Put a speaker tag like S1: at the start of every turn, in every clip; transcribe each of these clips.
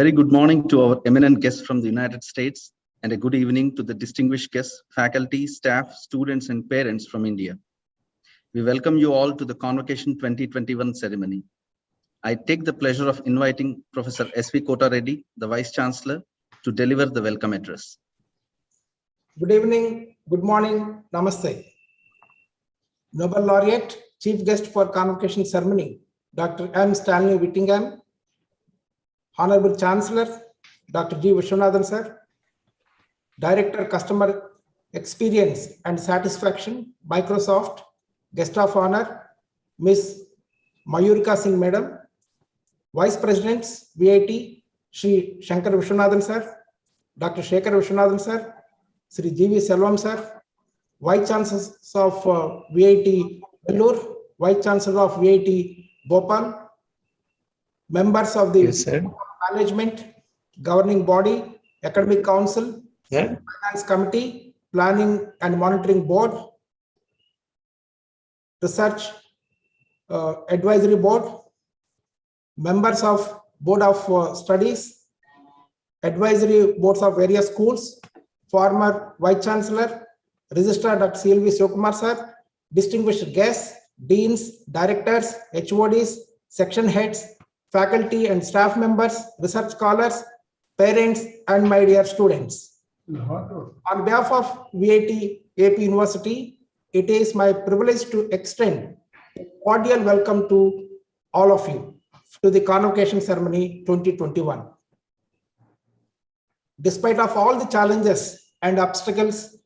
S1: Very good morning to our eminent guests from the United States and a good evening to the distinguished guests, faculty, staff, students, and parents from India. We welcome you all to the Convocation 2021 ceremony. I take the pleasure of inviting Professor S.V. Kota Reddy, the Vice Chancellor, to deliver the welcome address.
S2: Good evening, good morning, namaste. Nobel Laureate, Chief Guest for Convocation Ceremony, Dr. M. Stanley Whittingham, Honorable Chancellor, Dr. G. Vishwanathan Sir, Director Customer Experience and Satisfaction, Microsoft, Guest of Honor, Ms. Mayurika Singh Madam, Vice Presidents, VIT, Sri Shankar Vishwanathan Sir, Dr. Shekhar Vishwanathan Sir, Sri G.V. Selvam Sir, Vice Chancellors of VIT Vellore, Vice Chancellor of VIT Bhopal, members of the Management, Governing Body, Academic Council, Finance Committee, Planning and Monitoring Board, Research Advisory Board, members of Board of Studies, Advisory Boards of various schools, former Vice Chancellor, Registrar Dr. Surya Kumar Sir, distinguished guests, deans, directors, HODs, section heads, faculty and staff members, research scholars, parents, and my dear students. On behalf of VIT AP University, it is my privilege to extend a cordial welcome to all of you to the Convocation Ceremony 2021. Despite of all the challenges and obstacles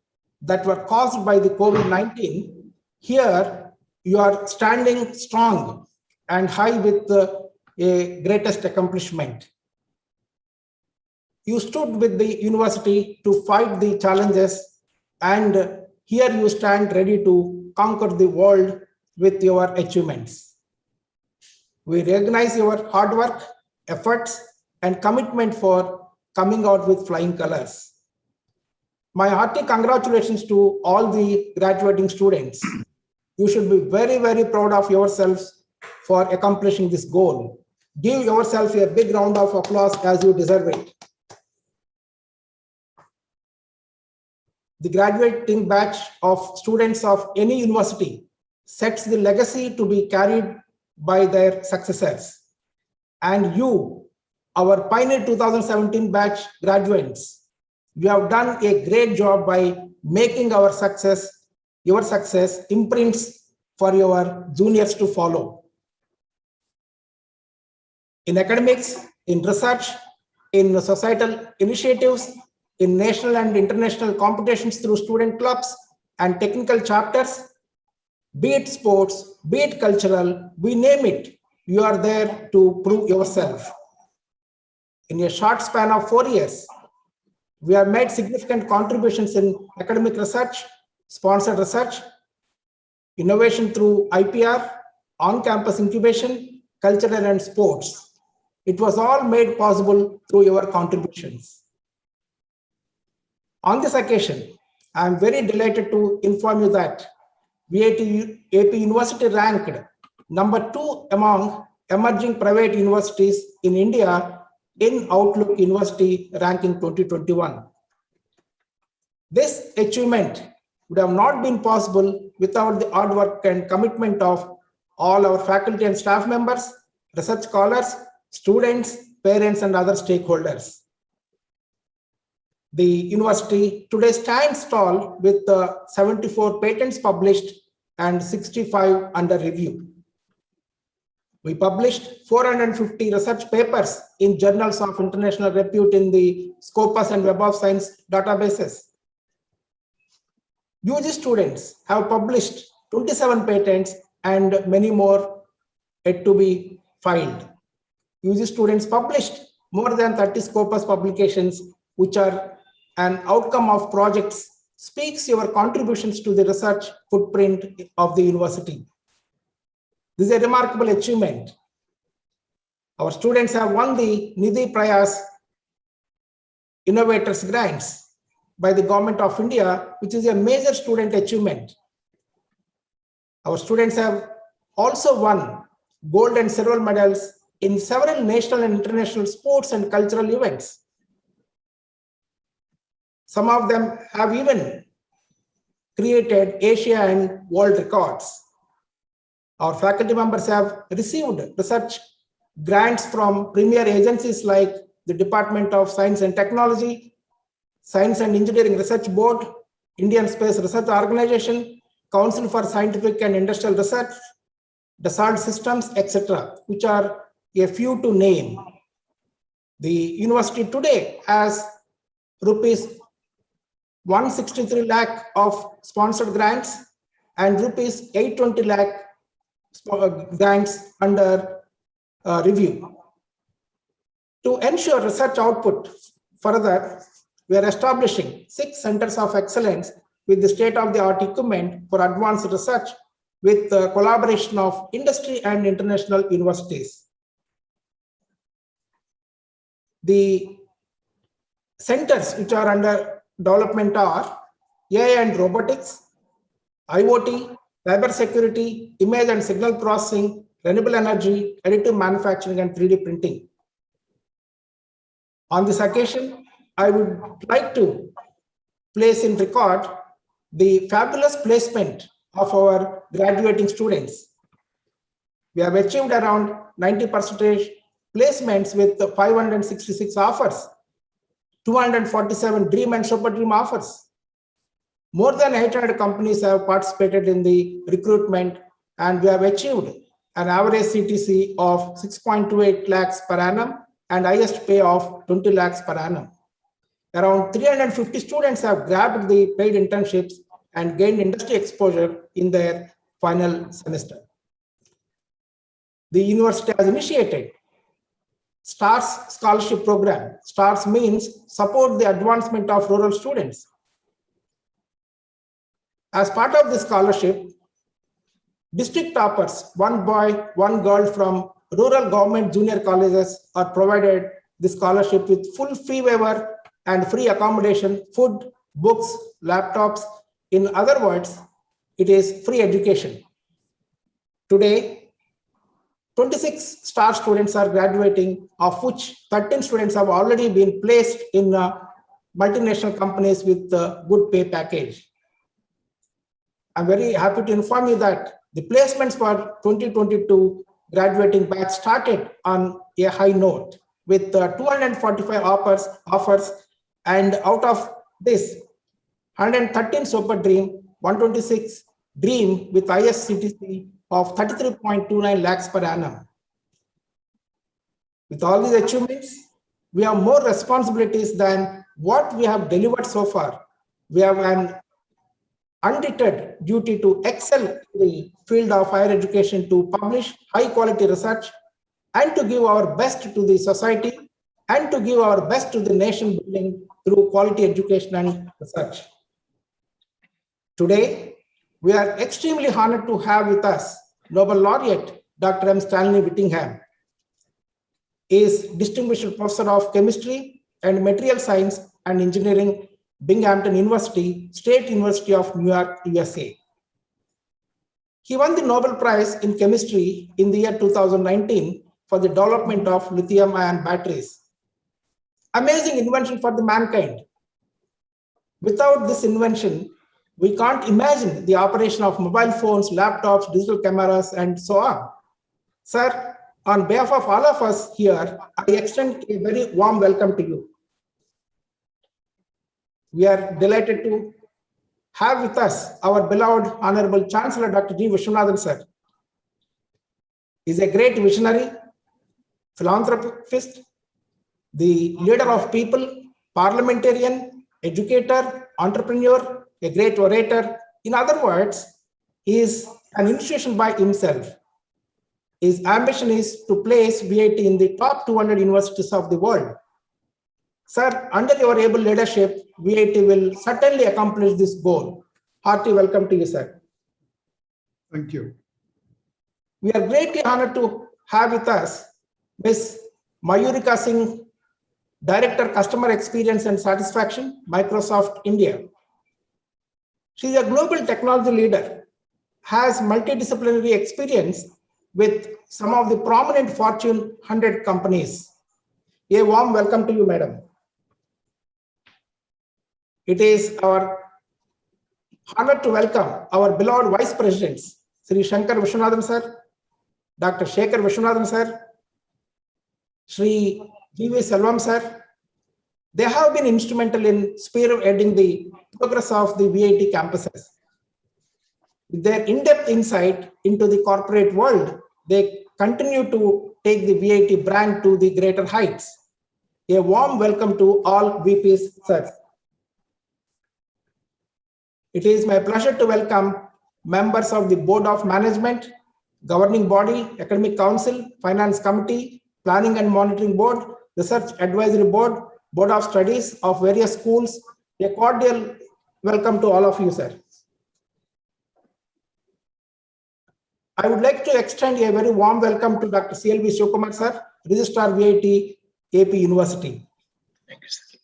S2: that were caused by the COVID-19, here you are standing strong and high with a greatest accomplishment. You stood with the university to fight the challenges, and here you stand ready to conquer the world with your achievements. We recognize your hard work, efforts, and commitment for coming out with flying colors. My hearty congratulations to all the graduating students. You should be very, very proud of yourselves for accomplishing this goal. Give yourself a big round of applause as you deserve it. The graduating batch of students of any university sets the legacy to be carried by their successors. And you, our Pioneer 2017 batch graduates, you have done a great job by making our success, your success, imprints for your juniors to follow. In academics, in research, in societal initiatives, in national and international competitions through student clubs and technical chapters, be it sports, be it cultural, we name it, you are there to prove yourself. In a short span of 4 years, we have made significant contributions in academic research, sponsored research, innovation through IPR, on-campus incubation, cultural and sports. It was all made possible through your contributions. On this occasion, I am very delighted to inform you that VIT AP University ranked number 2 among emerging private universities in India in Outlook University ranking 2021. This achievement would have not been possible without the hard work and commitment of all our faculty and staff members, research scholars, students, parents, and other stakeholders. The university today stands tall with 74 patents published and 65 under review. We published 450 research papers in journals of international repute in the Scopus and Web of Science databases. UG students have published 27 patents and many more yet to be filed. UG students published more than 30 Scopus publications, which are an outcome of projects, speaks your contributions to the research footprint of the university. This is a remarkable achievement. Our students have won the Nidhi Prayas Innovators Grants by the Government of India, which is a major student achievement. Our students have also won gold and silver medals in several national and international sports and cultural events. Some of them have even created Asia and world records. Our faculty members have received research grants from premier agencies like the Department of Science and Technology, Science and Engineering Research Board, Indian Space Research Organization, Council for Scientific and Industrial Research, Dassault Systems, etc., which are a few to name. The university today has rupees 163 lakh of sponsored grants and rupees 820 lakh grants under review. To ensure research output further, we are establishing 6 centers of excellence with the state-of-the-art equipment for advanced research with the collaboration of industry and international universities. The centers which are under development are AI and robotics, IoT, cybersecurity, image and signal processing, renewable energy, additive manufacturing, and 3D printing. On this occasion, I would like to place in record the fabulous placement of our graduating students. We have achieved around 90% placements with 566 offers, 247 dream and super dream offers. More than 800 companies have participated in the recruitment, and we have achieved an average CTC of 6.28 lakhs per annum and highest pay of 20 lakhs per annum. Around 350 students have grabbed the paid internships and gained industry exposure in their final semester. The university has initiated STARS scholarship program. STARS means support the advancement of rural students. As part of this scholarship, district toppers, one boy, one girl from rural government junior colleges are provided the scholarship with full fee waiver and free accommodation, food, books, laptops. In other words, it is free education. Today, 26 STAR students are graduating, of which 13 students have already been placed in multinational companies with a good pay package. I'm very happy to inform you that the placements for 2022 graduating batch started on a high note with 245 offers, and out of this, 113 Super Dream, 126 Dream with ISCTC of 33.29 lakhs per annum. With all these achievements, we have more responsibilities than what we have delivered so far. We have an undeterred duty to excel in the field of higher education, to publish high quality research, and to give our best to the society, and to give our best to the nation building through quality education and research. Today, we are extremely honored to have with us Nobel Laureate Dr. M. Stanley Whittingham. He is Distinguished Professor of Chemistry and Material Science and Engineering, Binghamton University, State University of New York, USA. He won the Nobel Prize in Chemistry in the year 2019 for the development of lithium-ion batteries. Amazing invention for the mankind. Without this invention, we can't imagine the operation of mobile phones, laptops, digital cameras, and so on. Sir, on behalf of all of us here, I extend a very warm welcome to you. We are delighted to have with us our beloved Honorable Chancellor, Dr. G. Vishwanathan, sir. He is a great visionary, philanthropist, the leader of people, parliamentarian, educator, entrepreneur, a great orator. In other words, he is an institution by himself. His ambition is to place VIT in the top 200 universities of the world. Sir, under your able leadership, VIT will certainly accomplish this goal. Hearty welcome to you, sir.
S3: Thank you.
S2: We are greatly honored to have with us Ms. Mayurika Singh, Director, Customer Experience and Satisfaction, Microsoft India. She is a global technology leader, has multidisciplinary experience with some of the prominent Fortune 100 companies. A warm welcome to you, madam. It is our honor to welcome our beloved Vice Presidents, Sri Shankar Vishwanathan sir, Dr. Shekhar Vishwanathan sir, Sri G.V. Selvam sir. They have been instrumental in spearheading the progress of the VIT campuses. With their in-depth insight into the corporate world, they continue to take the VIT brand to the greater heights. A warm welcome to all VPs, sir. It is my pleasure to welcome members of the Board of Management, Governing Body, Academic Council, Finance Committee, Planning and Monitoring Board, Research Advisory Board, Board of Studies of various schools. A cordial welcome to all of you, sir. I would like to extend a very warm welcome to Dr. Surya Kumar, sir, Registrar VIT, AP University.
S4: Thank you, sir.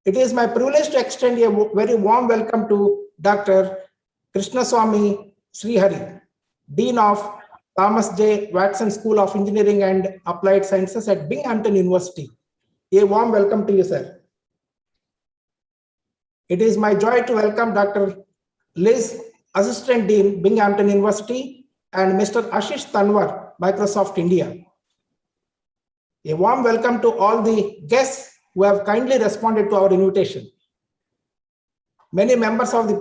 S2: It is my privilege to extend a very warm welcome to Dr. Krishnaswamy Srihari, Dean of Thomas J. Watson School of Engineering and Applied Sciences at Binghamton University. A warm welcome to you, sir. It is my joy to welcome Dr. Liz, Assistant Dean, Binghamton University, and Mr. Ashish Tanwar, Microsoft India. A warm welcome to all the guests who have kindly responded to our invitation. Many members of the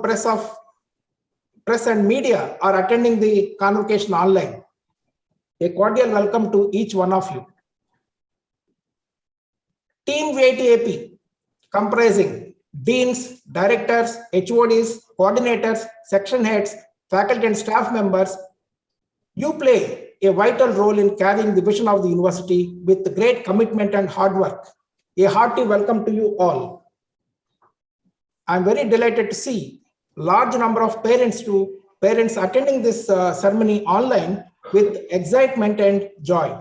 S2: press and media are attending the convocation online. A cordial welcome to each one of you. Team VIT AP, comprising deans, directors, HODs, coordinators, section heads, faculty and staff members, you play a vital role in carrying the vision of the university with great commitment and hard work. A hearty welcome to you all. I'm very delighted to see large number of parents attending this ceremony online with excitement and joy.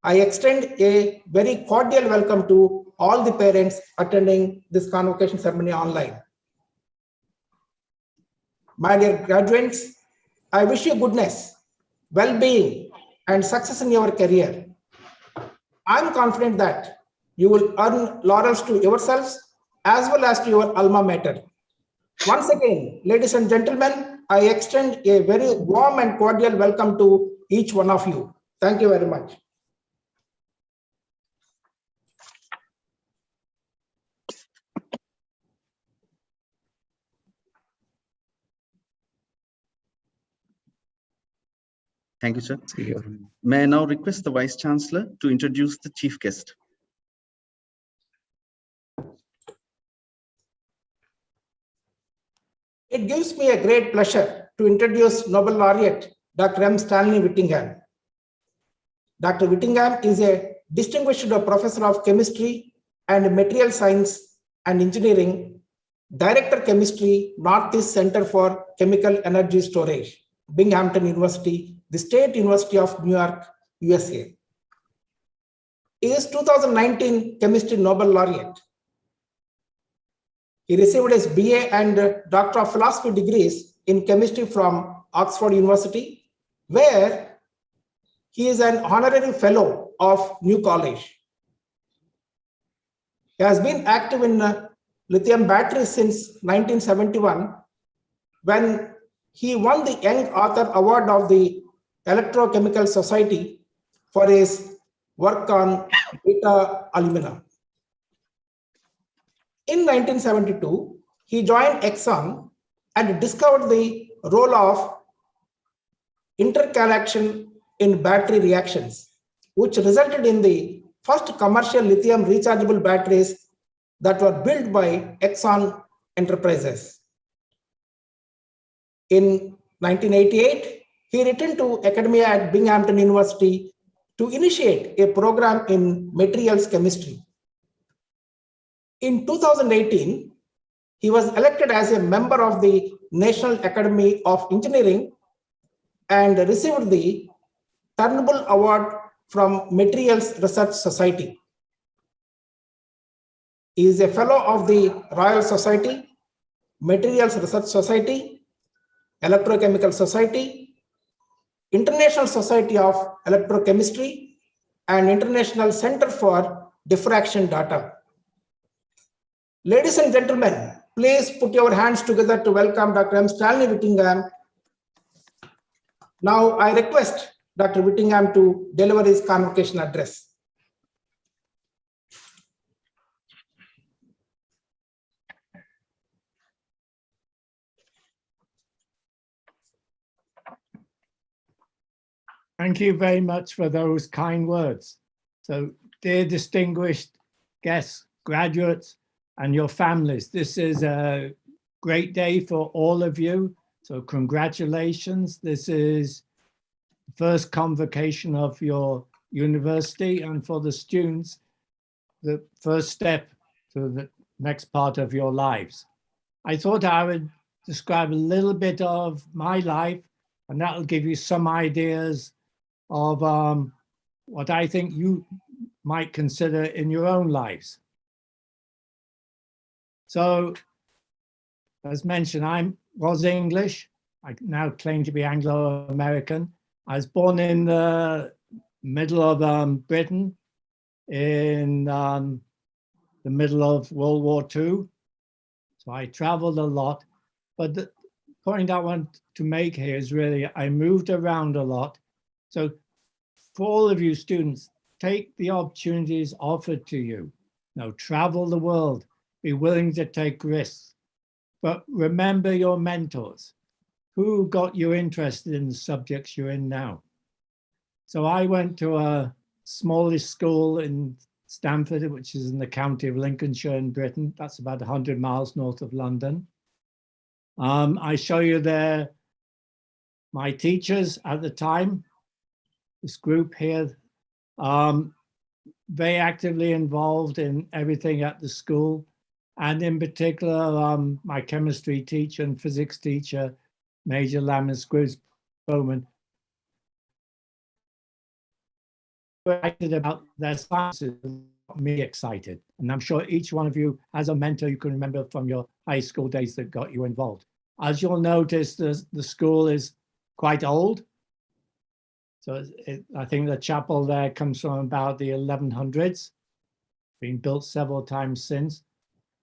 S2: I extend a very cordial welcome to all the parents attending this convocation ceremony online. My dear graduates, I wish you goodness, well-being, and success in your career. I'm confident that you will earn laurels to yourselves as well as to your alma mater. Once again, ladies and gentlemen, I extend a very warm and cordial welcome to each one of you. Thank you very much.
S1: Thank you, sir. May I now request the Vice Chancellor to introduce the chief guest.
S2: It gives me a great pleasure to introduce Nobel Laureate, Dr. M. Stanley Whittingham. Dr. Whittingham is a distinguished professor of chemistry and material science and engineering, Director Chemistry, Northeast Center for Chemical Energy Storage, Binghamton University, the State University of New York, USA. He is 2019 Chemistry Nobel Laureate. He received his BA and Doctor of Philosophy degrees in chemistry from Oxford University, where he is an honorary fellow of New College. He has been active in lithium batteries since 1971, when he won the Young Author Award of the Electrochemical Society for his work on beta alumina. In 1972, he joined Exxon and discovered the role of intercalation in battery reactions, which resulted in the first commercial lithium rechargeable batteries that were built by Exxon Enterprises. In 1988, he returned to academia at Binghamton University to initiate a program in materials chemistry. In 2018, he was elected as a member of the National Academy of Engineering and received the Turnbull Award from Materials Research Society. He is a fellow of the Royal Society, Materials Research Society, Electrochemical Society, International Society of Electrochemistry, and International Center for Diffraction Data. Ladies and gentlemen, please put your hands together to welcome Dr. M. Stanley Whittingham. Now I request Dr. Whittingham to deliver his convocation address.
S4: Thank you very much for those kind words. So, dear distinguished guests, graduates, and your families, this is a great day for all of you. So congratulations. This is the first convocation of your university, and for the students, the first step to the next part of your lives. I thought I would describe a little bit of my life, and that will give you some ideas of what I think you might consider in your own lives. So, as mentioned, I was English. I now claim to be Anglo-American. I was born in the middle of Britain in the middle of World War II. So I traveled a lot. But the point I want to make here is really I moved around a lot. So for all of you students, take the opportunities offered to you. Now, travel the world, be willing to take risks, but remember your mentors. Who got you interested in the subjects you're in now? So I went to a smallish school in Stamford, which is in the county of Lincolnshire in Britain. That's about 100 miles north of London. I show you there my teachers at the time. This group here, very actively involved in everything at the school, and in particular, my chemistry teacher and physics teacher, Major Bowman, excited about their sciences, got me excited. And I'm sure each one of you has a mentor you can remember from your high school days that got you involved. As you'll notice, the school is quite old. So I think the chapel there comes from about the 1100s, been built several times since.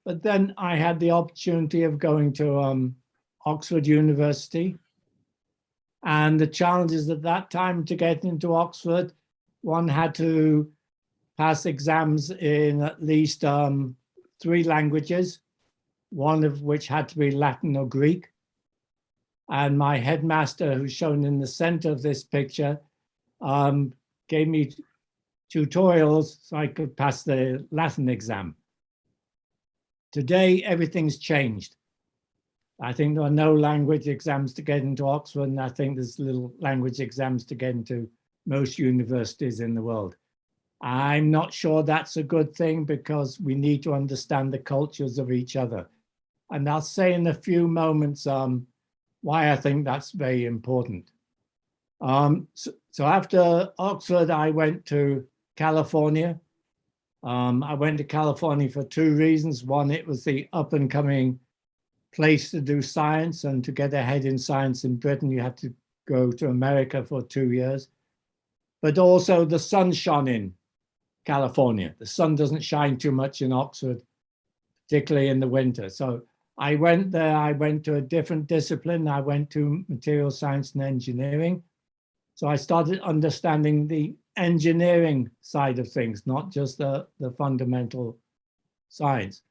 S4: But then I had the opportunity of going to Oxford University. And the challenges at that time to get into Oxford, one had to pass exams in at least 3 languages, one of which had to be Latin or Greek. And my headmaster, who's shown in the center of this picture, gave me tutorials so I could pass the Latin exam. Today, everything's changed. I think there are no language exams to get into Oxford, and I think there's little language exams to get into most universities in the world. I'm not sure that's a good thing because we need to understand the cultures of each other. And I'll say in a few moments why I think that's very important. So after Oxford, I went to California. I went to California for 2 reasons. One, it was the up and coming place to do science, and to get ahead in science in Britain, you had to go to America for 2 years. But also the sun shone in California. The sun doesn't shine too much in Oxford, particularly in the winter. So I went there, I went to a different discipline. I went to material science and engineering. So I started understanding the engineering side of things, not just the fundamental science.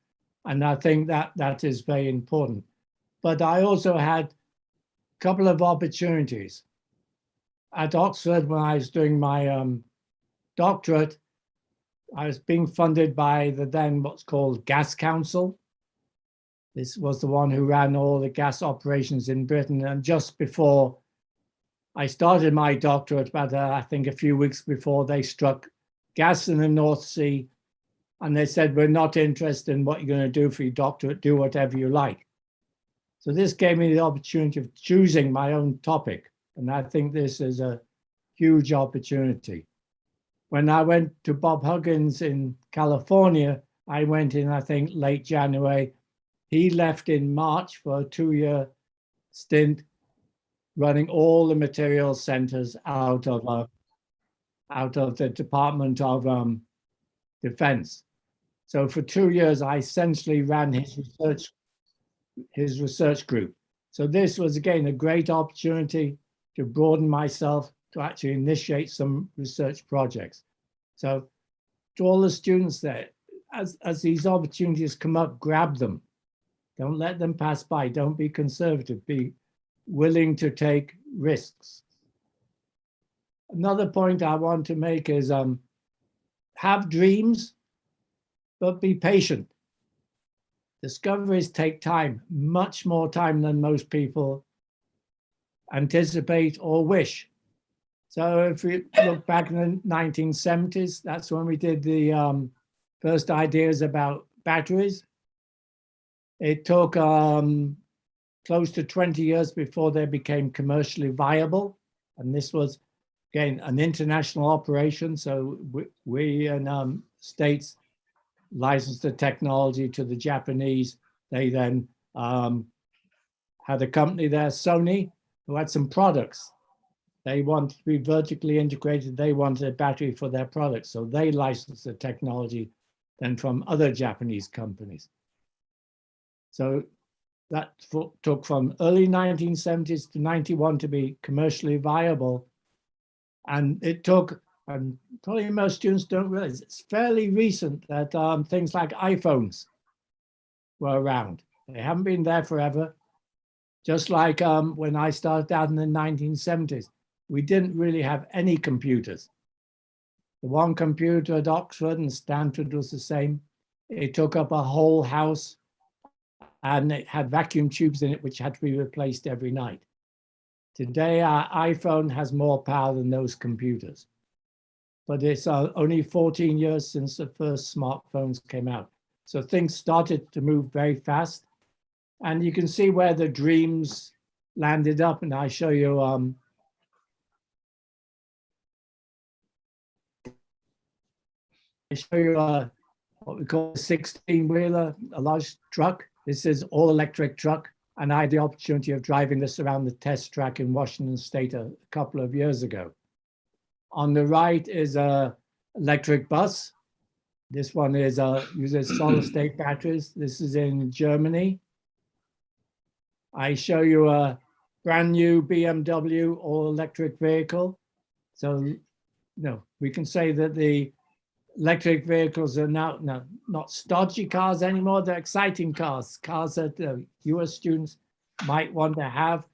S4: And I think that is very important. But I also had a couple of opportunities. At Oxford, when I was doing my doctorate, I was being funded by the then what's called Gas Council. This was the one who ran all the gas operations in Britain. And just before I started my doctorate, about I think a few weeks before, they struck gas in the North Sea. And they said, we're not interested in what you're going to do for your doctorate, do whatever you like. So this gave me the opportunity of choosing my own topic. And I think this is a huge opportunity. When I went to Bob Huggins in California, I went in, I think, late January. He left in March for a 2-year stint. running all the material centers out of the Department of Defense. So for 2 years, I essentially ran his research group. So this was, again, a great opportunity to broaden myself, to actually initiate some research projects. So to all the students there, as these opportunities come up, grab them. Don't let them pass by. Don't be conservative. Be willing to take risks. Another point I want to make is have dreams, but be patient. Discoveries take time, much more time than most people anticipate or wish. So if we look back in the 1970s, that's when we did the first ideas about batteries. It took close to 20 years before they became commercially viable. And this was, again, an international operation. So we in States licensed the technology to the Japanese. They then had a company there, Sony, who had some products. They wanted to be vertically integrated. They wanted a battery for their products. So they licensed the technology then from other Japanese companies. So that took from early 1970s to 91 to be commercially viable. And it took, and probably most students don't realize, it's fairly recent that things like iPhones were around. They haven't been there forever. Just like when I started out in the 1970s, we didn't really have any computers. The one computer at Oxford and Stanford was the same. It took up a whole house and it had vacuum tubes in it, which had to be replaced every night. Today, our iPhone has more power than those computers. But it's only 14 years since the first smartphones came out. So things started to move very fast. And you can see where the dreams landed up. And I show you what we call a 16-wheeler, a large truck. This is all-electric truck. And I had the opportunity of driving this around the test track in Washington State a couple of years ago. On the right is an electric bus. This one is uses solid-state batteries. This is in Germany. I show you a brand new BMW all-electric vehicle. So, we can say that the electric vehicles are now not stodgy cars anymore. They're exciting cars that US students might want to have.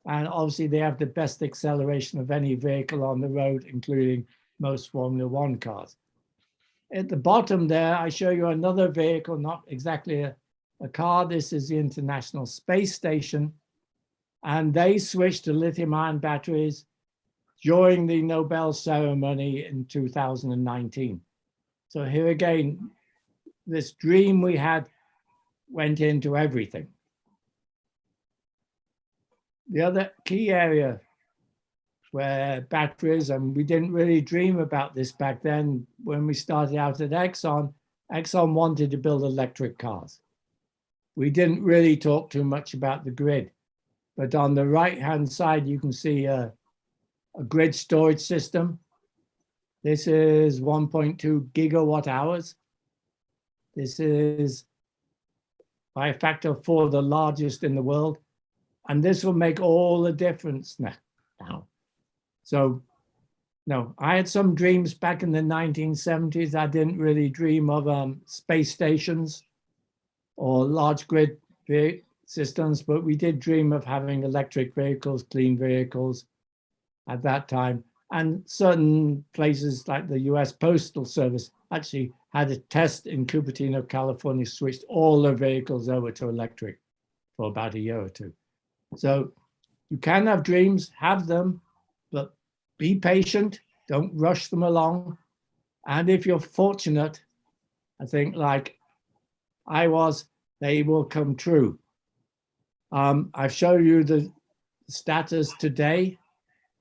S4: And obviously they have the best acceleration of any vehicle on the road, including most Formula One cars. At the bottom there, I show you another vehicle, not exactly a car. This is the International Space Station. And they switched to lithium-ion batteries during the Nobel ceremony in 2019. So here again, this dream we had went into everything. The other key area where batteries, and we didn't really dream about this back then when we started out at Exxon wanted to build electric cars. We didn't really talk too much about the grid, but on the right-hand side, you can see a grid storage system. This is 1.2 gigawatt hours. This is by a factor of 4 the largest in the world. And this will make all the difference now. So, I had some dreams back in the 1970s. I didn't really dream of space stations or large grid systems, but we did dream of having electric vehicles, clean vehicles at that time. And certain places like the US Postal Service actually had a test in Cupertino, California, switched all their vehicles over to electric for about a year or two. So you can have dreams, have them, but be patient, don't rush them along. And if you're fortunate, I think like I was, they will come true. I've shown you the status today.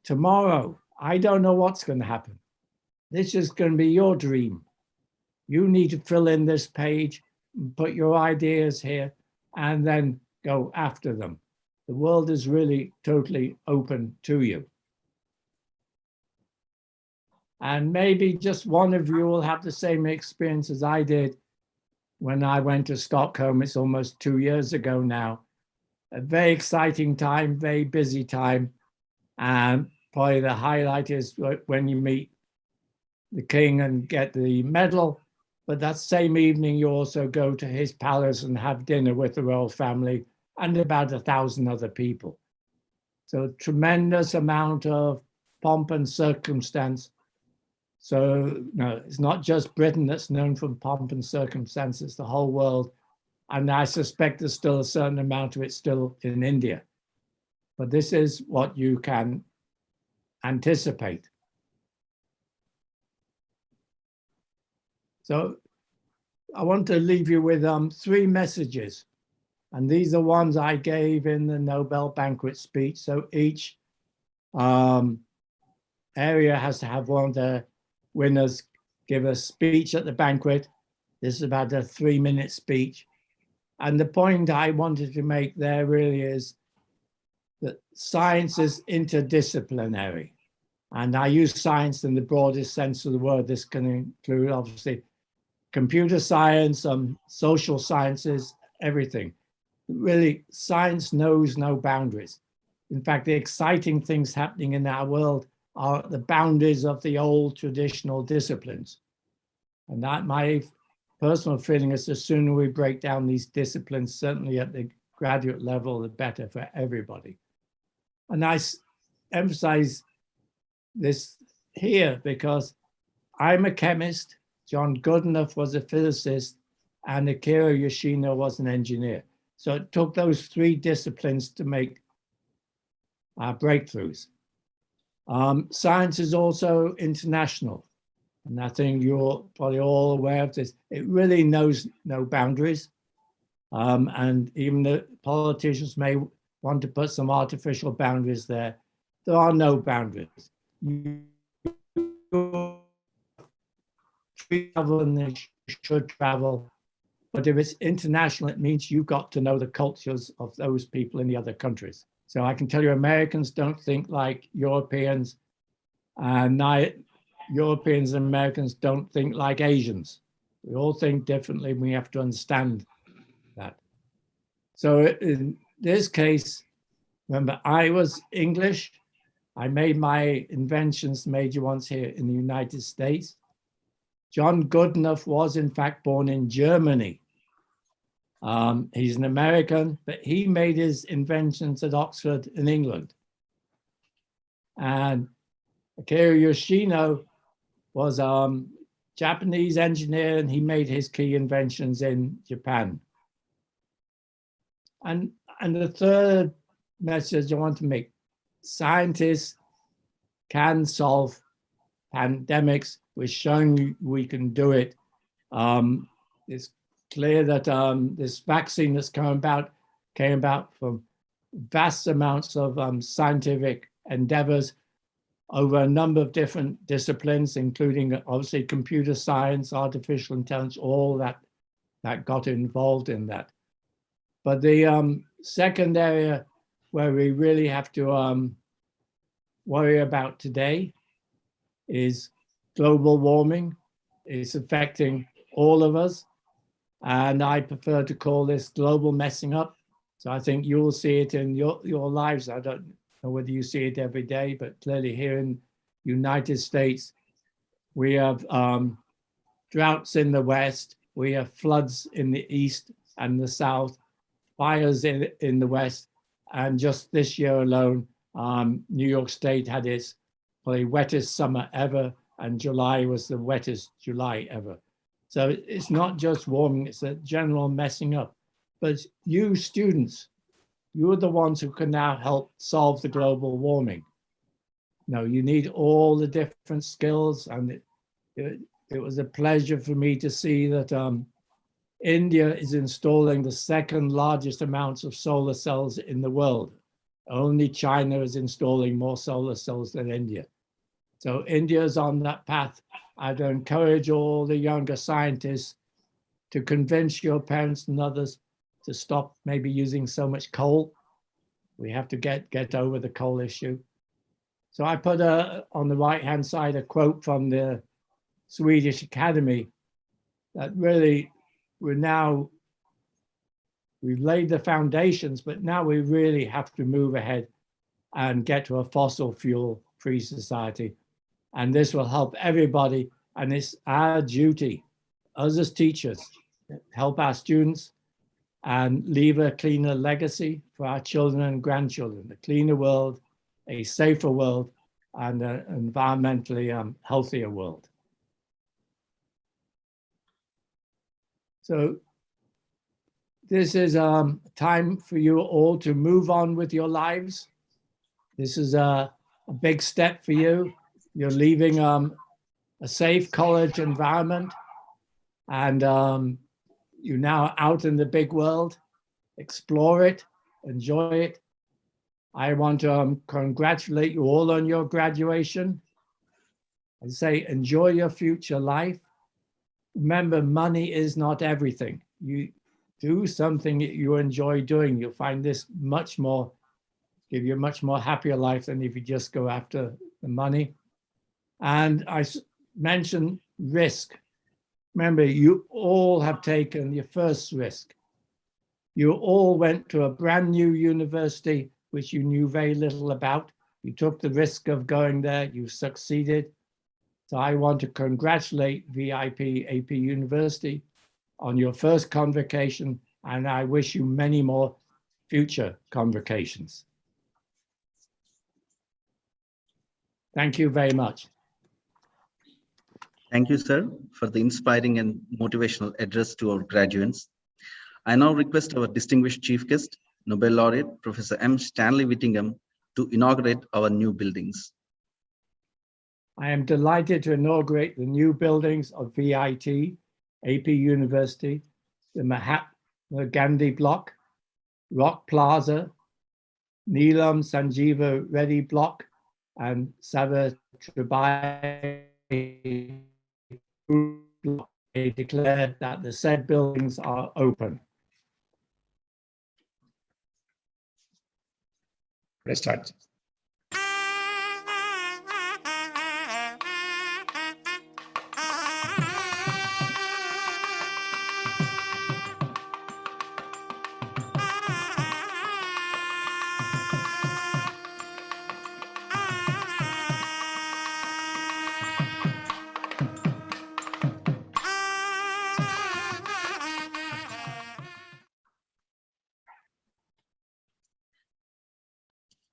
S4: Tomorrow, I don't know what's going to happen. This is going to be your dream. You need to fill in this page, put your ideas here, and then go after them. The world is really totally open to you. And maybe just one of you will have the same experience as I did when I went to Stockholm. It's almost 2 years ago now. A very exciting time, very busy time. And probably the highlight is when you meet the king and get the medal. But that same evening, you also go to his palace and have dinner with the royal family and about 1,000 other people. So a tremendous amount of pomp and circumstance. So no, it's not just Britain that's known for pomp and circumstance, it's the whole world. And I suspect there's still a certain amount of it still in India. But this is what you can anticipate. So I want to leave you with 3 messages. And these are ones I gave in the Nobel banquet speech. So each area has to have one of the winners give a speech at the banquet. This is about a 3-minute speech. And the point I wanted to make there really is that science is interdisciplinary. And I use science in the broadest sense of the word. This can include, obviously, computer science, social sciences, everything. Really, science knows no boundaries. In fact, the exciting things happening in our world are the boundaries of the old traditional disciplines. And that my personal feeling is the sooner we break down these disciplines, certainly at the graduate level, the better for everybody. And I emphasize this here because I'm a chemist, John Goodenough was a physicist, and Akira Yoshino was an engineer. So it took those 3 disciplines to make our breakthroughs. Science is also international. And I think you're probably all aware of this. It really knows no boundaries. And even the politicians may want to put some artificial boundaries there. There are no boundaries. You travel and you should travel. But if it's international, it means you've got to know the cultures of those people in the other countries. So I can tell you, Americans don't think like Europeans, and Europeans and Americans don't think like Asians. We all think differently, and we have to understand that. So in this case, remember, I was English. I made my inventions, major ones here in the United States. John Goodenough was in fact born in Germany. He's an American, but he made his inventions at Oxford in England. And Akira Yoshino was a Japanese engineer, and he made his key inventions in Japan. And the third message I want to make, scientists can solve pandemics. We're showing we can do it. It's clear that this vaccine that's came about from vast amounts of scientific endeavors over a number of different disciplines, including obviously computer science, artificial intelligence, all that got involved in that. But the second area where we really have to worry about today is global warming. It's affecting all of us. And I prefer to call this global messing up. So I think you'll see it in your lives. I don't know whether you see it every day, but clearly here in the United States, we have droughts in the West, we have floods in the East and the South, fires in the West. And just this year alone, New York State had its probably wettest summer ever, and July was the wettest July ever. So it's not just warming, it's a general messing up. But you students, you're the ones who can now help solve the global warming. No, you need all the different skills, and it was a pleasure for me to see that India is installing the second largest amounts of solar cells in the world. Only China is installing more solar cells than India. So India is on that path. I'd encourage all the younger scientists to convince your parents and others to stop maybe using so much coal We have to get over the coal issue. So I put on the right-hand side a quote from the Swedish Academy that really we've laid the foundations, but now we really have to move ahead and get to a fossil fuel-free society. And this will help everybody. And it's our duty, us as teachers, help our students and leave a cleaner legacy for our children and grandchildren, a cleaner world, a safer world, and an environmentally healthier world. So this is time for you all to move on with your lives. This is a big step for you. You're leaving a safe college environment, and you're now out in the big world. Explore it, enjoy it. I want to congratulate you all on your graduation. I say enjoy your future life. Remember, money is not everything. You do something that you enjoy doing. You'll find this give you a much more happier life than if you just go after the money. And I mentioned risk. Remember, you all have taken your first risk. You all went to a brand new university, which you knew very little about. You took the risk of going there, you succeeded. So I want to congratulate VIP AP University on your first convocation, and I wish you many more future convocations. Thank you very much.
S1: Thank you, sir, for the inspiring and motivational address to our graduates. I now request our distinguished chief guest, Nobel laureate, Professor M. Stanley Whittingham, to inaugurate our new buildings.
S4: I am delighted to inaugurate the new buildings of VIT, AP University, the Mahatma Gandhi Block, Rock Plaza, Neelam Sanjeeva Reddy Block, and Savitribai Block. They declare that the said buildings are open.
S2: Let's start.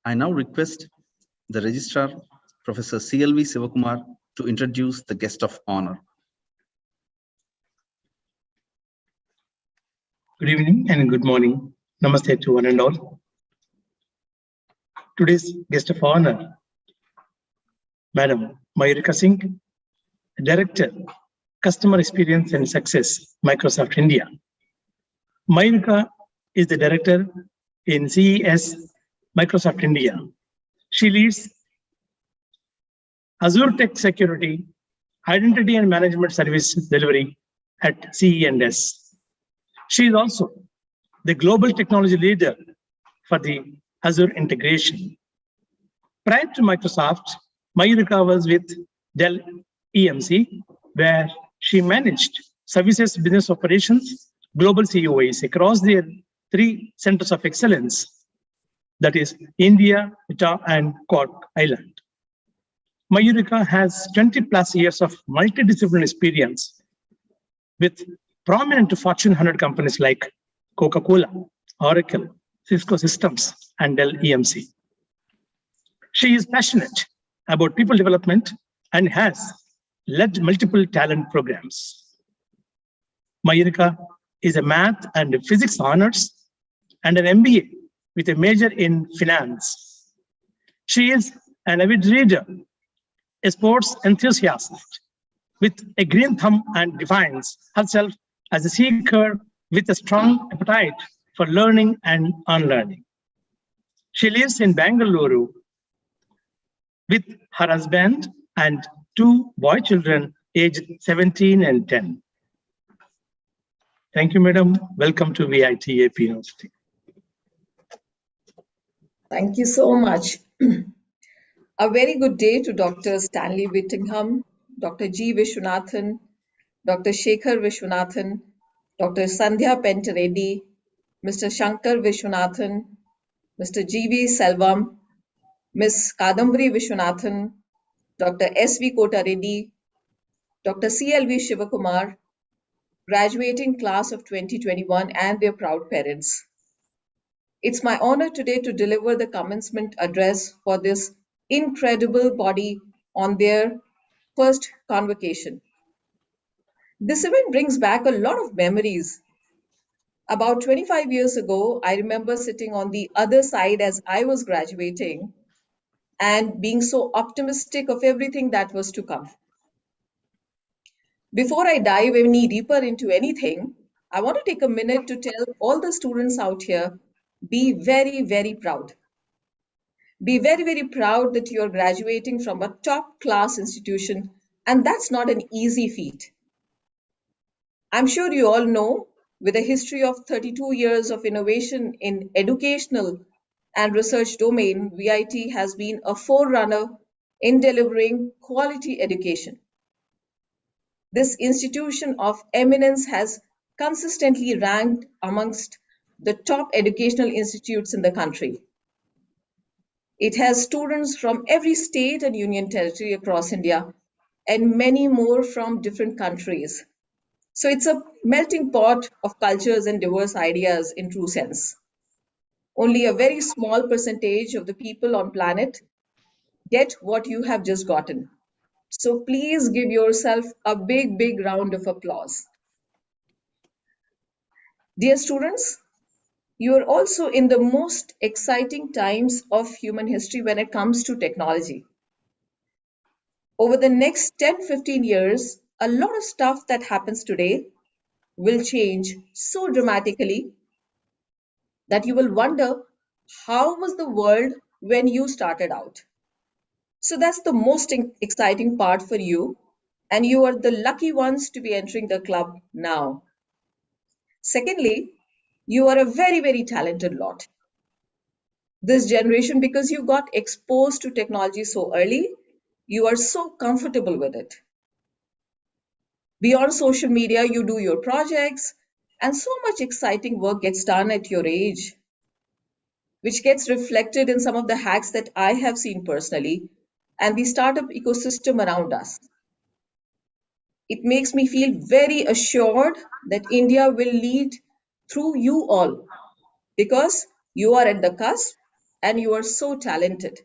S1: I now request the registrar, Professor CLV Sivakumar, to introduce the guest of honor.
S5: Good evening and good morning. Namaste to one and all. Today's guest of honor, Madam Mayurika Singh, Director, Customer Experience and Success, Microsoft India. Mayurika is the Director in CES, Microsoft India. She leads Azure Tech Security, Identity and Management Service Delivery at CE&S. She is also the Global Technology Leader for the Azure integration. Prior to Microsoft, Mayurika was with Dell EMC, where she managed services business operations, global COEs across their 3 centers of excellence, that is India, Utah, and Cork Island. Mayurika has 20+ years of multidisciplinary experience with prominent Fortune 100 companies like Coca-Cola, Oracle, Cisco Systems, and Dell EMC. She is passionate about people development and has led multiple talent programs. Mayurika is a math and physics honors and an MBA with a major in finance. She is an avid reader, a sports enthusiast with a green thumb, and defines herself as a seeker with a strong appetite for learning and unlearning. She lives in Bangalore with her husband and 2 boy children aged 17 and 10. Thank you, madam. Welcome to VIT AP University.
S6: Thank you so much. A very good day to Dr. Stanley Whittingham, Dr. G. Vishwanathan, Dr. Shekhar Vishwanathan, Dr. Sandhya Pentareddy, Mr. Shankar Vishwanathan, Mr. G.V. Selvam, Ms. Kadambari Vishwanathan, Dr. S.V. Kota Reddy, Dr. C.L.V. Shivakumar, graduating class of 2021 and their proud parents. It's my honor today to deliver the commencement address for this incredible body on their first convocation. This event brings back a lot of memories. About 25 years ago, I remember sitting on the other side as I was graduating and being so optimistic of everything that was to come. Before I dive any deeper into anything, I want to take a minute to tell all the students out here, be very, very proud. Be very, very proud that you're graduating from a top class institution, and that's not an easy feat. I'm sure you all know, with a history of 32 years of innovation in educational and research domain, VIT has been a forerunner in delivering quality education. This institution of eminence has consistently ranked amongst the top educational institutes in the country. It has students from every state and union territory across India and many more from different countries. So it's a melting pot of cultures and diverse ideas in true sense. Only a very small percentage of the people on planet get what you have just gotten. So please give yourself a big, big round of applause. Dear students, you are also in the most exciting times of human history when it comes to technology. Over the next 10-15 years, a lot of stuff that happens today will change so dramatically that you will wonder, how was the world when you started out? So that's the most exciting part for you, and you are the lucky ones to be entering the club now. Secondly, you are a very, very talented lot. This generation, because you got exposed to technology so early, you are so comfortable with it. Beyond social media, you do your projects, and so much exciting work gets done at your age, which gets reflected in some of the hacks that I have seen personally and the startup ecosystem around us. It makes me feel very assured that India will lead through you all because you are at the cusp and you are so talented.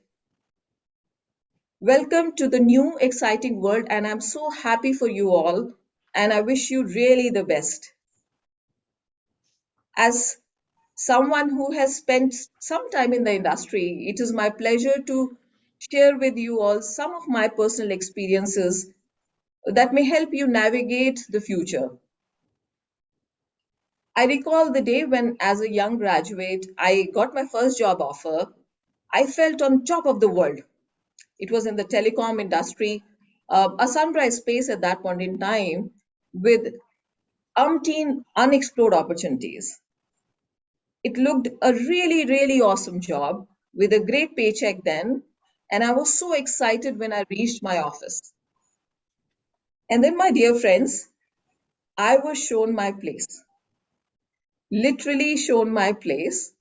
S6: Welcome to the new exciting world, and I'm so happy for you all, and I wish you really the best. As someone who has spent some time in the industry, it is my pleasure to share with you all some of my personal experiences that may help you navigate the future. I recall the day when, as a young graduate, I got my first job offer. I felt on top of the world. It was in the telecom industry, a sunrise space at that point in time with umpteen unexplored opportunities. It looked a really, really awesome job with a great paycheck then, and I was so excited when I reached my office. And then, my dear friends, I was shown my place, literally shown my place.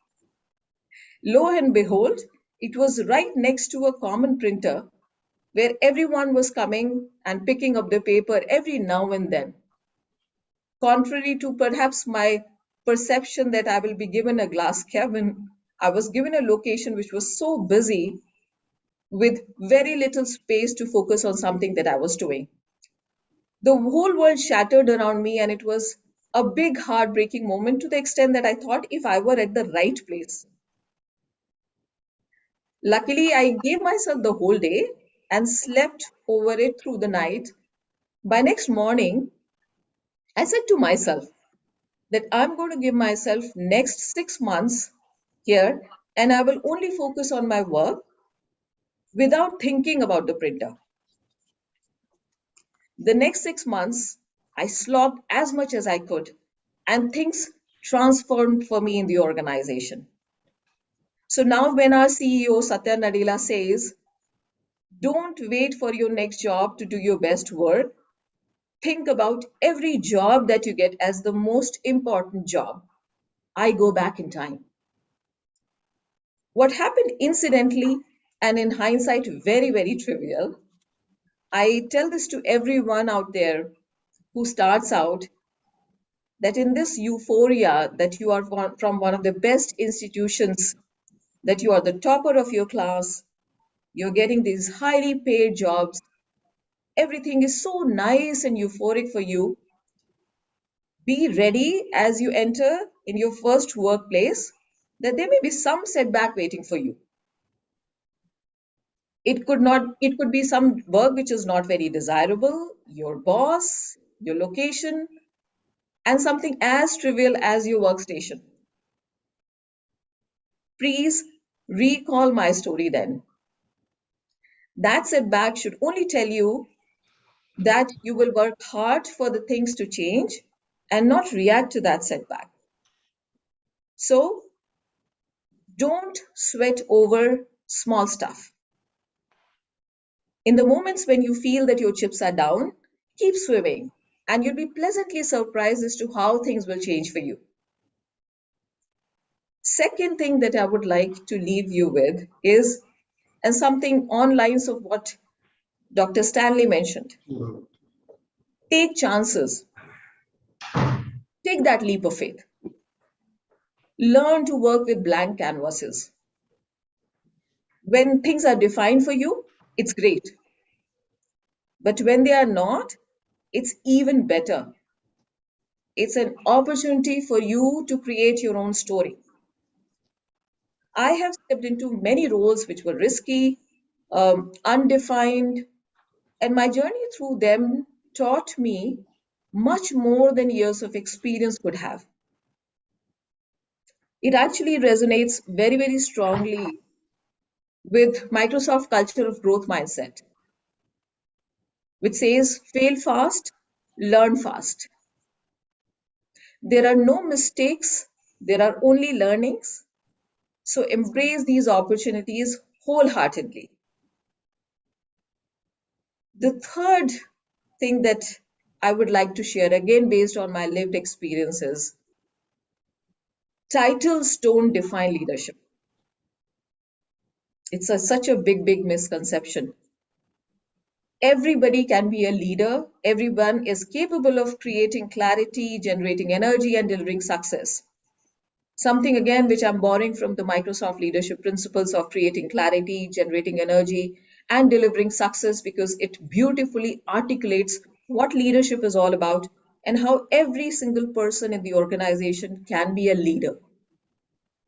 S6: Lo and behold, it was right next to a common printer where everyone was coming and picking up the paper every now and then. Contrary to perhaps my perception that I will be given a glass cabin, I was given a location which was so busy with very little space to focus on something that I was doing. The whole world shattered around me, and it was a big heartbreaking moment to the extent that I thought if I were at the right place. Luckily, I gave myself the whole day and slept over it through the night. By next morning, I said to myself that I'm going to give myself next 6 months here, and I will only focus on my work without thinking about the printer. The next 6 months, I slogged as much as I could, and things transformed for me in the organization. So now when our CEO Satya Nadella says, don't wait for your next job to do your best work, think about every job that you get as the most important job. I go back in time. What happened incidentally, and in hindsight, very, very trivial. I tell this to everyone out there who starts out that in this euphoria that you are from one of the best institutions, that you are the topper of your class, you're getting these highly paid jobs, everything is so nice and euphoric for you. Be ready as you enter in your first workplace that there may be some setback waiting for you. It could be some work which is not very desirable, your boss, your location, and something as trivial as your workstation. Please recall my story then. That setback should only tell you that you will work hard for the things to change and not react to that setback. So don't sweat over small stuff. In the moments when you feel that your chips are down, keep swimming and you'll be pleasantly surprised as to how things will change for you. Second thing that I would like to leave you with is, and something on lines of what Dr. Stanley mentioned, take chances. Take that leap of faith. Learn to work with blank canvases. When things are defined for you, it's great. But when they are not, it's even better. It's an opportunity for you to create your own story. I have stepped into many roles which were risky, undefined, and my journey through them taught me much more than years of experience could have. It actually resonates very, very strongly with Microsoft culture of growth mindset, which says fail fast, learn fast. There are no mistakes, there are only learnings. So embrace these opportunities wholeheartedly. The third thing that I would like to share, again based on my lived experiences, titles don't define leadership. It's such a big, big misconception. Everybody can be a leader. Everyone is capable of creating clarity, generating energy, and delivering success. Something again which I'm borrowing from the Microsoft leadership principles of creating clarity, generating energy, and delivering success, because it beautifully articulates what leadership is all about and how every single person in the organization can be a leader.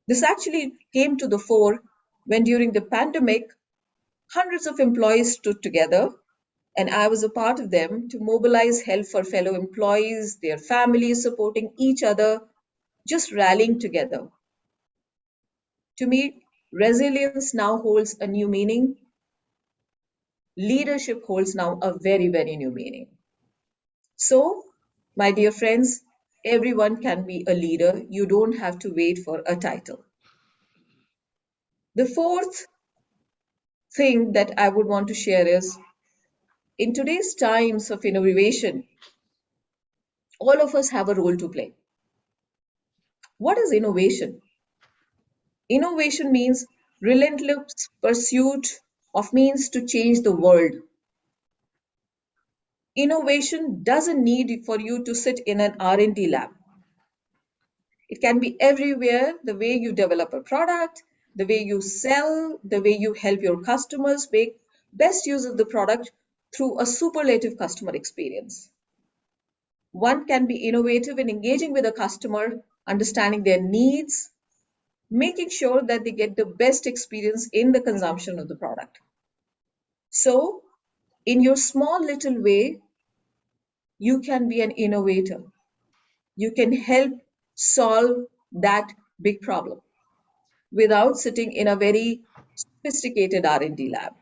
S6: This actually came to the fore when during the pandemic, hundreds of employees stood together, and I was a part of them, to mobilize help for fellow employees, their families, supporting each other, just rallying together. To me, resilience now holds a new meaning. Leadership holds now a very, very new meaning. So, my dear friends, everyone can be a leader. You don't have to wait for a title. The fourth thing that I would want to share is, in today's times of innovation, all of us have a role to play. What is innovation? Innovation means relentless pursuit of means to change the world. Innovation doesn't need for you to sit in an R&D lab. It can be everywhere, the way you develop a product, the way you sell, the way you help your customers make best use of the product through a superlative customer experience. One can be innovative in engaging with a customer, understanding their needs, making sure that they get the best experience in the consumption of the product. So, in your small little way, you can be an innovator. You can help solve that big problem without sitting in a very sophisticated R&D lab.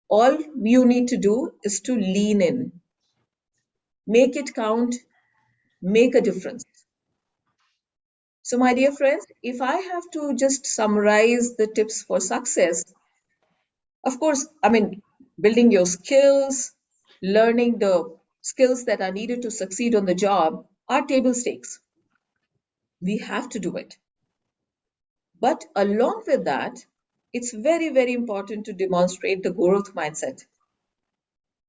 S6: All you need to do is to lean in, make it count, make a difference. So my dear friends, if I have to just summarize the tips for success, of course, building your skills, learning the skills that are needed to succeed on the job are table stakes. We have to do it. But along with that, it's very, very important to demonstrate the growth mindset.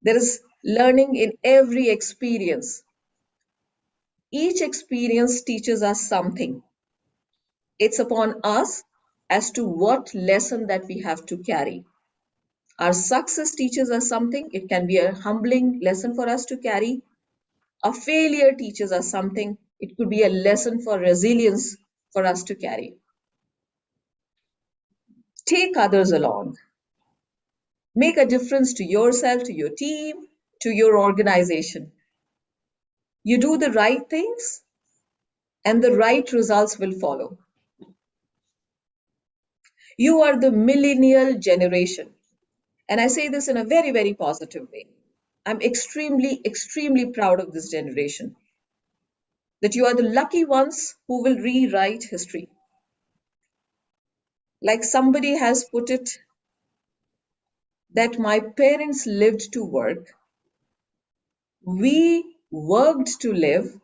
S6: There is learning in every experience. Each experience teaches us something. It's upon us as to what lesson that we have to carry. Our success teaches us something. It can be a humbling lesson for us to carry. A failure teaches us something. It could be a lesson for resilience for us to carry. Take others along. Make a difference to yourself, to your team, to your organization. You do the right things and the right results will follow. You are the millennial generation. And I say this in a very, very positive way. I'm extremely, extremely proud of this generation. That you are the lucky ones who will rewrite history. Like somebody has put it, that my parents lived to work. We worked to live.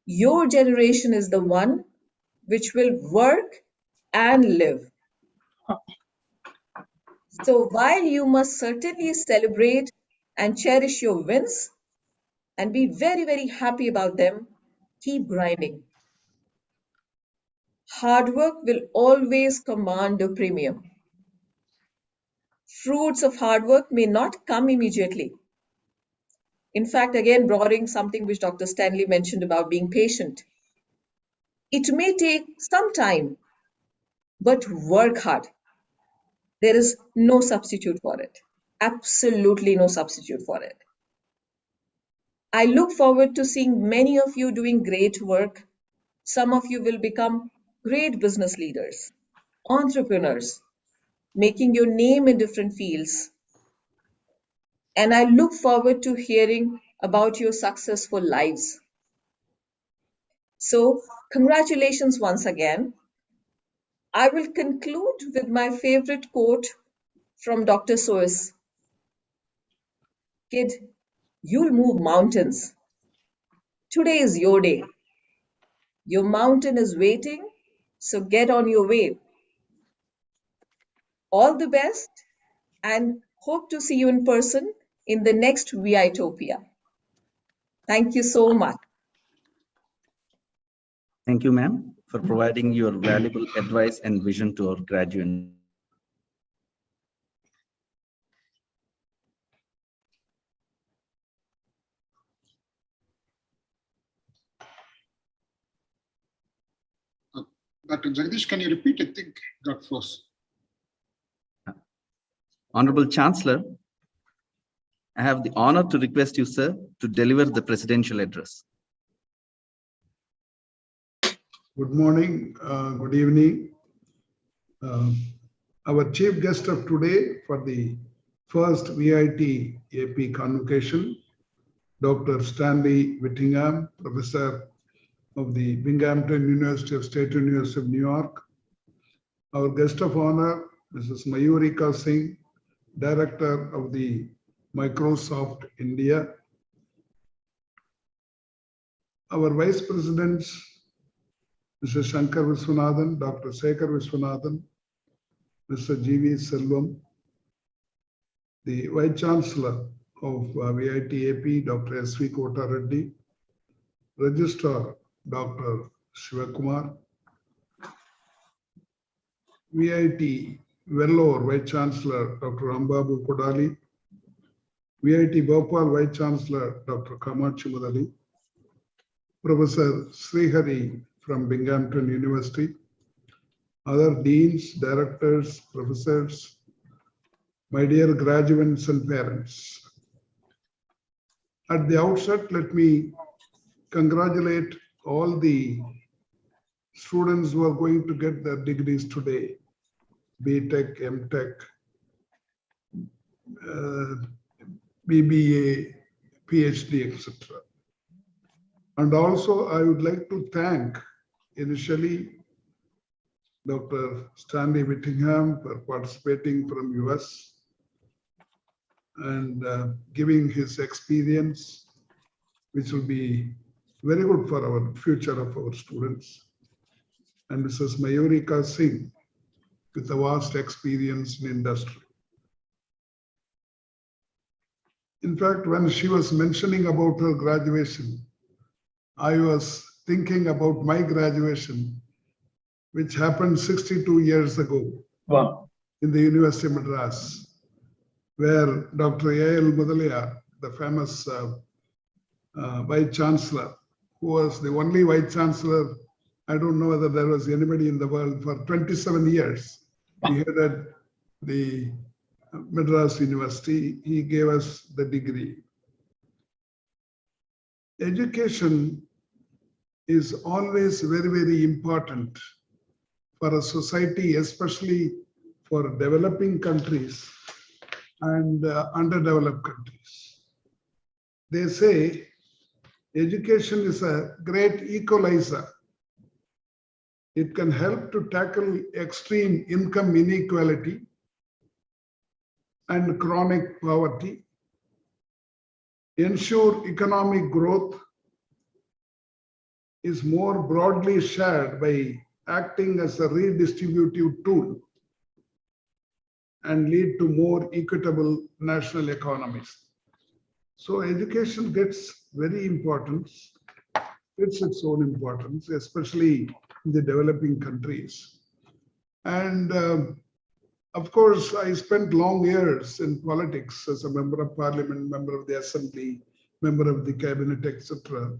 S6: Your generation is the one which will work and live. So while you must certainly celebrate and cherish your wins and be very, very happy about them, keep grinding. Hard work will always command a premium. Fruits of hard work may not come immediately. In fact, again, borrowing something which Dr. Stanley mentioned about being patient. It may take some time, but work hard. There is no substitute for it. Absolutely no substitute for it. I look forward to seeing many of you doing great work. Some of you will become great business leaders, entrepreneurs, making your name in different fields. And I look forward to hearing about your successful lives. So, congratulations once again. I will conclude with my favorite quote from Dr. Seuss. Kid, you'll move mountains. Today is your day. Your mountain is waiting, so get on your way. All the best and hope to see you in person in the next VItopia. Thank you so much.
S1: Thank you, ma'am, for providing your valuable advice and vision to our graduates.
S3: Dr. Jagdish, can you repeat? I think got froze.
S1: Honorable Chancellor, I have the honor to request you, sir, to deliver the presidential address.
S3: Good morning, good evening. Our chief guest of today for the first VIT AP convocation, Dr. Stanley Whittingham, Professor of the Binghamton University of State University of New York. Our guest of honor, Mrs. Mayurika Singh, Director of the Microsoft India. Our Vice Presidents, Mr. Shankar Viswanathan, Dr. Sekhar Viswanathan, Mr. G.V. Selvam, the Vice Chancellor of VIT AP, Dr. S.V. Kota Reddy, Registrar, Dr. Surya Kumar, VIT Vellore Vice Chancellor, Dr. Rambabu Kodali, VIT Bhopal Vice Chancellor, Dr. Kamachi Mudali, Professor Srihari from Binghamton University, other deans, directors, professors, my dear graduates and parents. At the outset, let me congratulate all the students who are going to get their degrees today, BTech, MTech, BBA, PhD, etc. And also, I would like to thank initially Dr. Stanley Whittingham for participating from US and giving his experience, which will be very good for our future of our students. And Mrs. Mayurika Singh with a vast experience in industry. In fact, when she was mentioning about her graduation, I was thinking about my graduation, which happened 62 years ago.
S5: Wow.
S3: In the University of Madras, where Dr. A.L. Mudaliar, the famous Vice Chancellor, who was the only Vice Chancellor, I don't know whether there was anybody in the world, for 27 years. He headed the Madras University. He gave us the degree. Education is always very, very important for a society, especially for developing countries and underdeveloped countries. They say education is a great equalizer. It can help to tackle extreme income inequality and chronic poverty, ensure economic growth is more broadly shared by acting as a redistributive tool and lead to more equitable national economies. So education gets very important. It's its own importance, especially in the developing countries. And of course, I spent long years in politics as a member of parliament, member of the assembly, member of the cabinet, etc.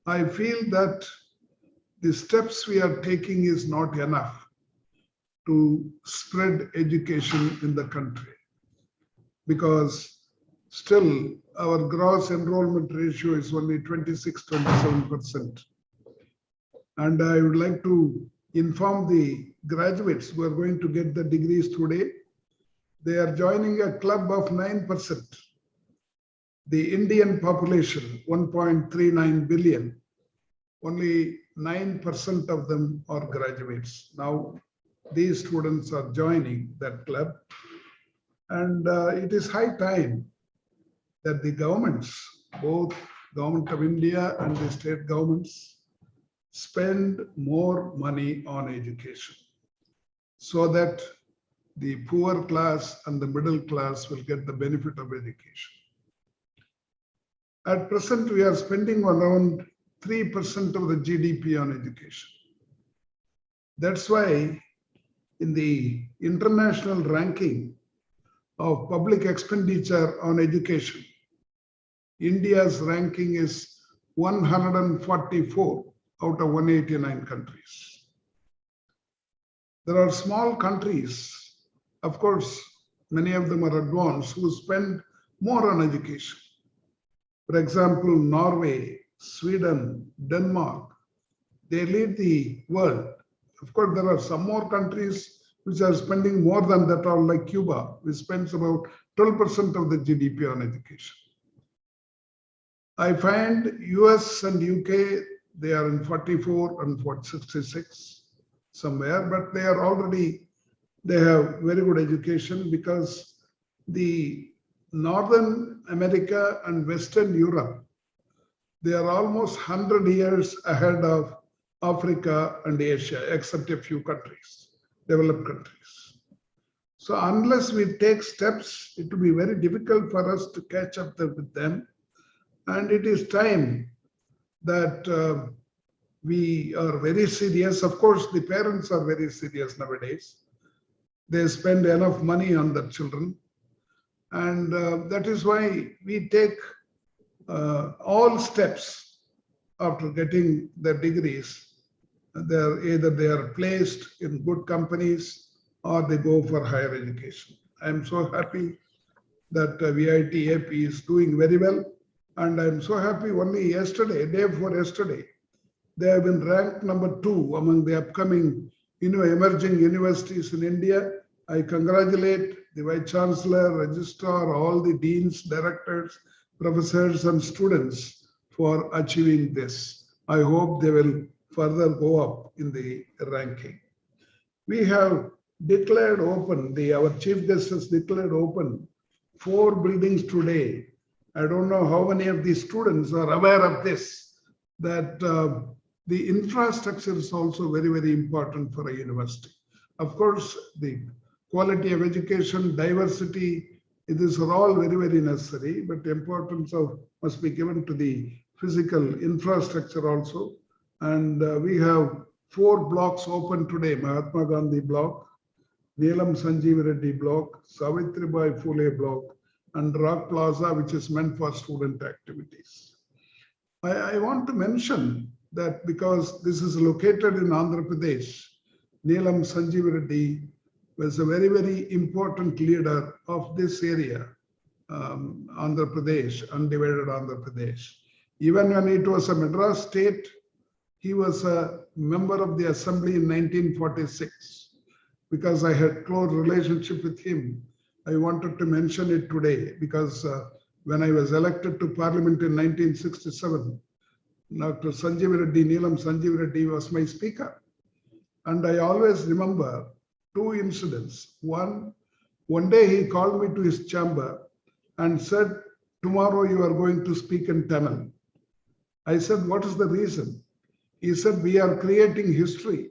S3: I feel that the steps we are taking is not enough to spread education in the country, because still our gross enrollment ratio is only 26-27%. And I would like to inform the graduates who are going to get the degrees today, they are joining a club of 9%. The Indian population, 1.39 billion, only 9% of them are graduates. Now, these students are joining that club. And it is high time that the governments, both Government of India and the state governments, spend more money on education so that the poor class and the middle class will get the benefit of education. At present, we are spending around 3% of the GDP on education. That's why in the international ranking of public expenditure on education, India's ranking is 144 out of 189 countries. There are small countries, of course, many of them are advanced, who spend more on education. For example, Norway, Sweden, Denmark, they lead the world. Of course, there are some more countries which are spending more than that, all like Cuba, which spends about 12% of the GDP on education. I find US and UK, they are in 44 and 66 somewhere, but they are already, they have very good education, because the Northern America and Western Europe, they are almost 100 years ahead of Africa and Asia, except a few countries, developed countries. So unless we take steps, it will be very difficult for us to catch up with them. And it is time that we are very serious. Of course, the parents are very serious nowadays. They spend enough money on their children. And that is why we take all steps after getting their degrees. Either they are placed in good companies or they go for higher education. I am so happy that VIT AP is doing very well. And I'm so happy only yesterday, day before yesterday, they have been ranked number 2 among the upcoming emerging universities in India. I congratulate the Vice Chancellor, Registrar, all the deans, directors, professors, and students for achieving this. I hope they will further go up in the ranking. We have declared open, our chief guest has declared open 4 buildings today. I don't know how many of these students are aware of this, that the infrastructure is also very, very important for a university. Of course, the quality of education, diversity, these are all very, very necessary, but the importance must be given to the physical infrastructure also. And we have 4 blocks open today: Mahatma Gandhi block, Neelam Sanjeev Reddy block, Savitribai Phule block, and Rock Plaza, which is meant for student activities. I want to mention that because this is located in Andhra Pradesh, Neelam Sanjeev Reddy was a very, very important leader of this area, Andhra Pradesh, undivided Andhra Pradesh. Even when it was a Madras state, he was a member of the assembly in 1946. Because I had close relationship with him, I wanted to mention it today, because when I was elected to parliament in 1967, Dr. Sanjeev Reddy, Neelam Sanjeev Reddy was my speaker. And I always remember 2 incidents. One day he called me to his chamber and said, "Tomorrow you are going to speak in Tamil." I said, "What is the reason?" He said, "We are creating history.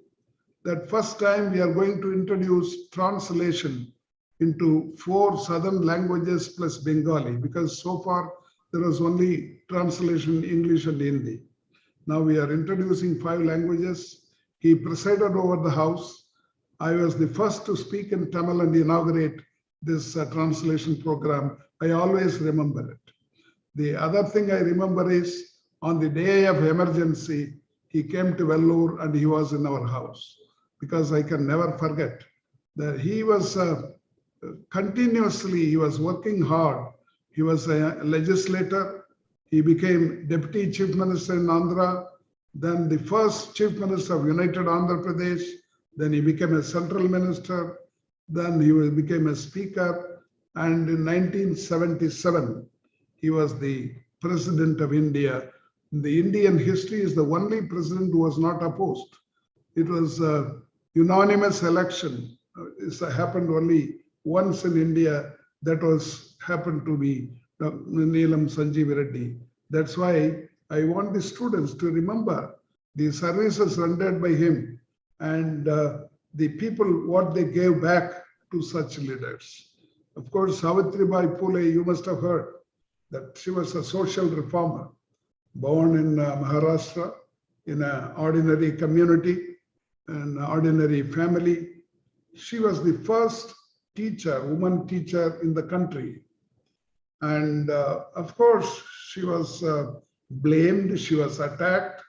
S3: That first time we are going to introduce translation into 4 southern languages plus Bengali, because so far there was only translation English and Hindi. Now we are introducing 5 languages. He presided over the house. I was the first to speak in Tamil and inaugurate this translation program. I always remember it. The other thing I remember is on the day of emergency, he came to Vellore and he was in our house, because I can never forget that he was continuously, he was working hard. He was a legislator. He became Deputy Chief Minister in Andhra, then the first Chief Minister of United Andhra Pradesh, then he became a Central Minister, then he became a Speaker, and in 1977, he was the President of India. In the Indian history, is the only president who was not opposed. It was a unanimous election. It happened only once in India. That happened to be Neelam Sanjeev Reddy. That's why I want the students to remember the services rendered by him and the people, what they gave back to such leaders. Of course, Savitribai Phule, you must have heard that she was a social reformer, born in Maharashtra, in an ordinary community, an ordinary family. She was the first teacher, woman teacher in the country. And of course, she was blamed, she was attacked.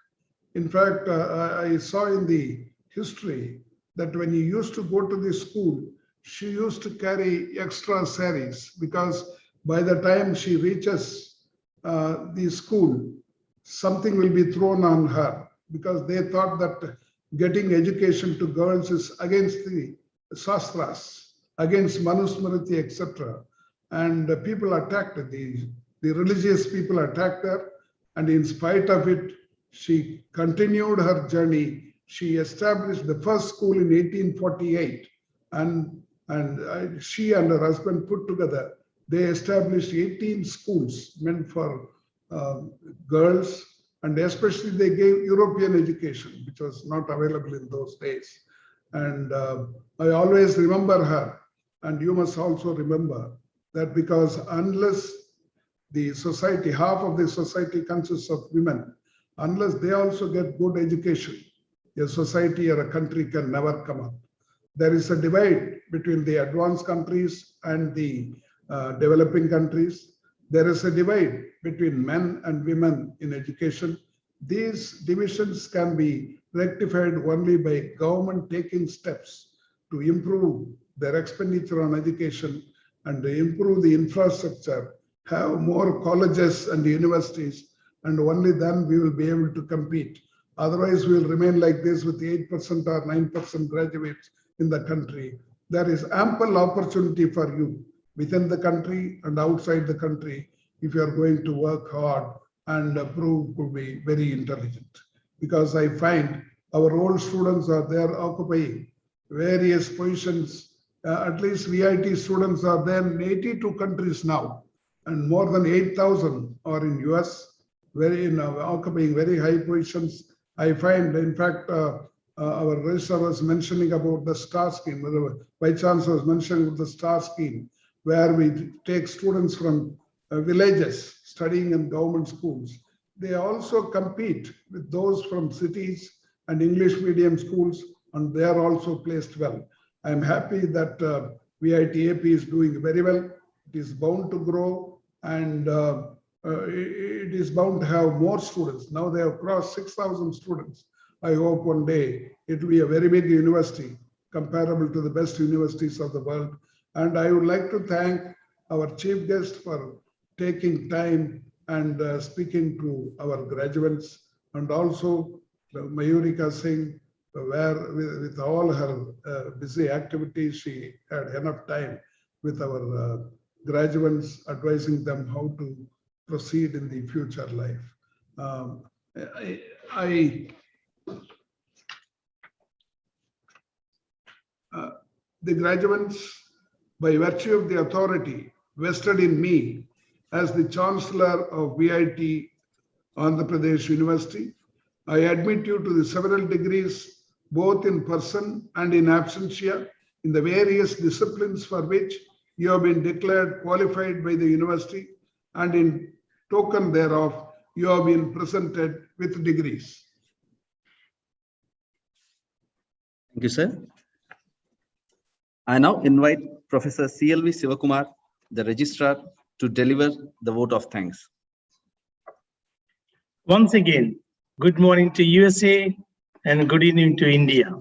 S3: In fact, I saw in the history that when he used to go to the school, she used to carry extra saris, because by the time she reaches the school, something will be thrown on her, because they thought that getting education to girls is against the Shastras, against Manusmriti, etc. And people attacked her. The religious people attacked her, and in spite of it, she continued her journey. She established the first school in 1848, and she and her husband put together, they established 18 schools meant for girls, and especially they gave European education, which was not available in those days. And I always remember her, and you must also remember that, because unless the society, half of the society consists of women, unless they also get good education, a society or a country can never come up. There is a divide between the advanced countries and the developing countries. There is a divide between men and women in education. These divisions can be rectified only by government taking steps to improve their expenditure on education and to improve the infrastructure, have more colleges and universities, and only then we will be able to compete. Otherwise, we will remain like this with 8% or 9% graduates in the country. There is ample opportunity for you within the country and outside the country if you are going to work hard and prove to be very intelligent. Because I find Our old students are there occupying various positions. At least VIT students are there in 82 countries now, and more than 8,000 are in US, occupying very high positions. I find, in fact, our registrar was mentioning about the STAR scheme, the Vice Chancellor was mentioning about the STAR scheme, where we take students from villages studying in government schools. They also compete with those from cities and English medium schools, and they are also placed well. I'm happy that VIT-AP is doing very well. It is bound to grow, and it is bound to have more students. Now they have crossed 6,000 students. I hope one day it will be a very big university, comparable to the best universities of the world. And I would like to thank our chief guest for taking time and speaking to our graduates, and also Mayurika Singh, where with all her busy activities, she had enough time with our graduates, advising them how to proceed in the future life. The graduates, by virtue of the authority vested in me as the Chancellor of VIT Andhra Pradesh University, I admit you to the several degrees, both in person and in absentia, in the various disciplines for which you have been declared qualified by the university, and in token thereof, you have been presented with degrees.
S1: Thank you, sir. I now invite Professor CLV Surya Kumar, the registrar, to deliver the vote of thanks.
S5: Once again, good morning to USA and good evening to India.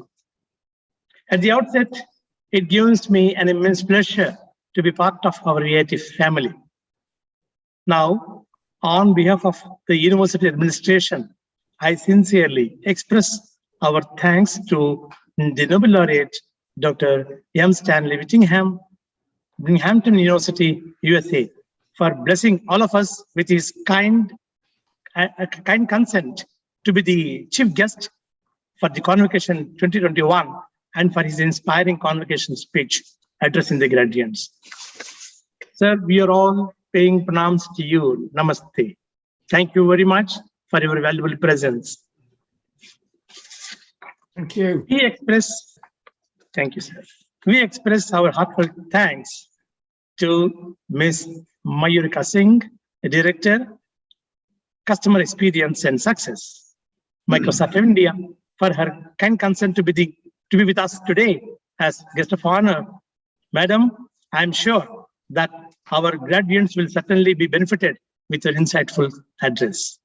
S5: At the outset, it gives me an immense pleasure to be part of our VIT family. Now, on behalf of the university administration, I sincerely express our thanks to the Nobel Laureate, Dr. M. Stanley Whittingham, Binghamton University, USA, for blessing all of us with his kind consent to be the chief guest for the Convocation 2021 and for his inspiring Convocation speech addressing the graduates. Sir, we are all paying pranams to you. Namaste. Thank you very much for your valuable presence.
S4: Thank you.
S5: Thank you, sir. We express our heartfelt thanks to Ms. Mayurika Singh, Director, Customer Experience and Success, Microsoft India, for her kind consent to be with us today as guest of honor. Madam, I am sure that our graduates will certainly be benefited with your insightful address.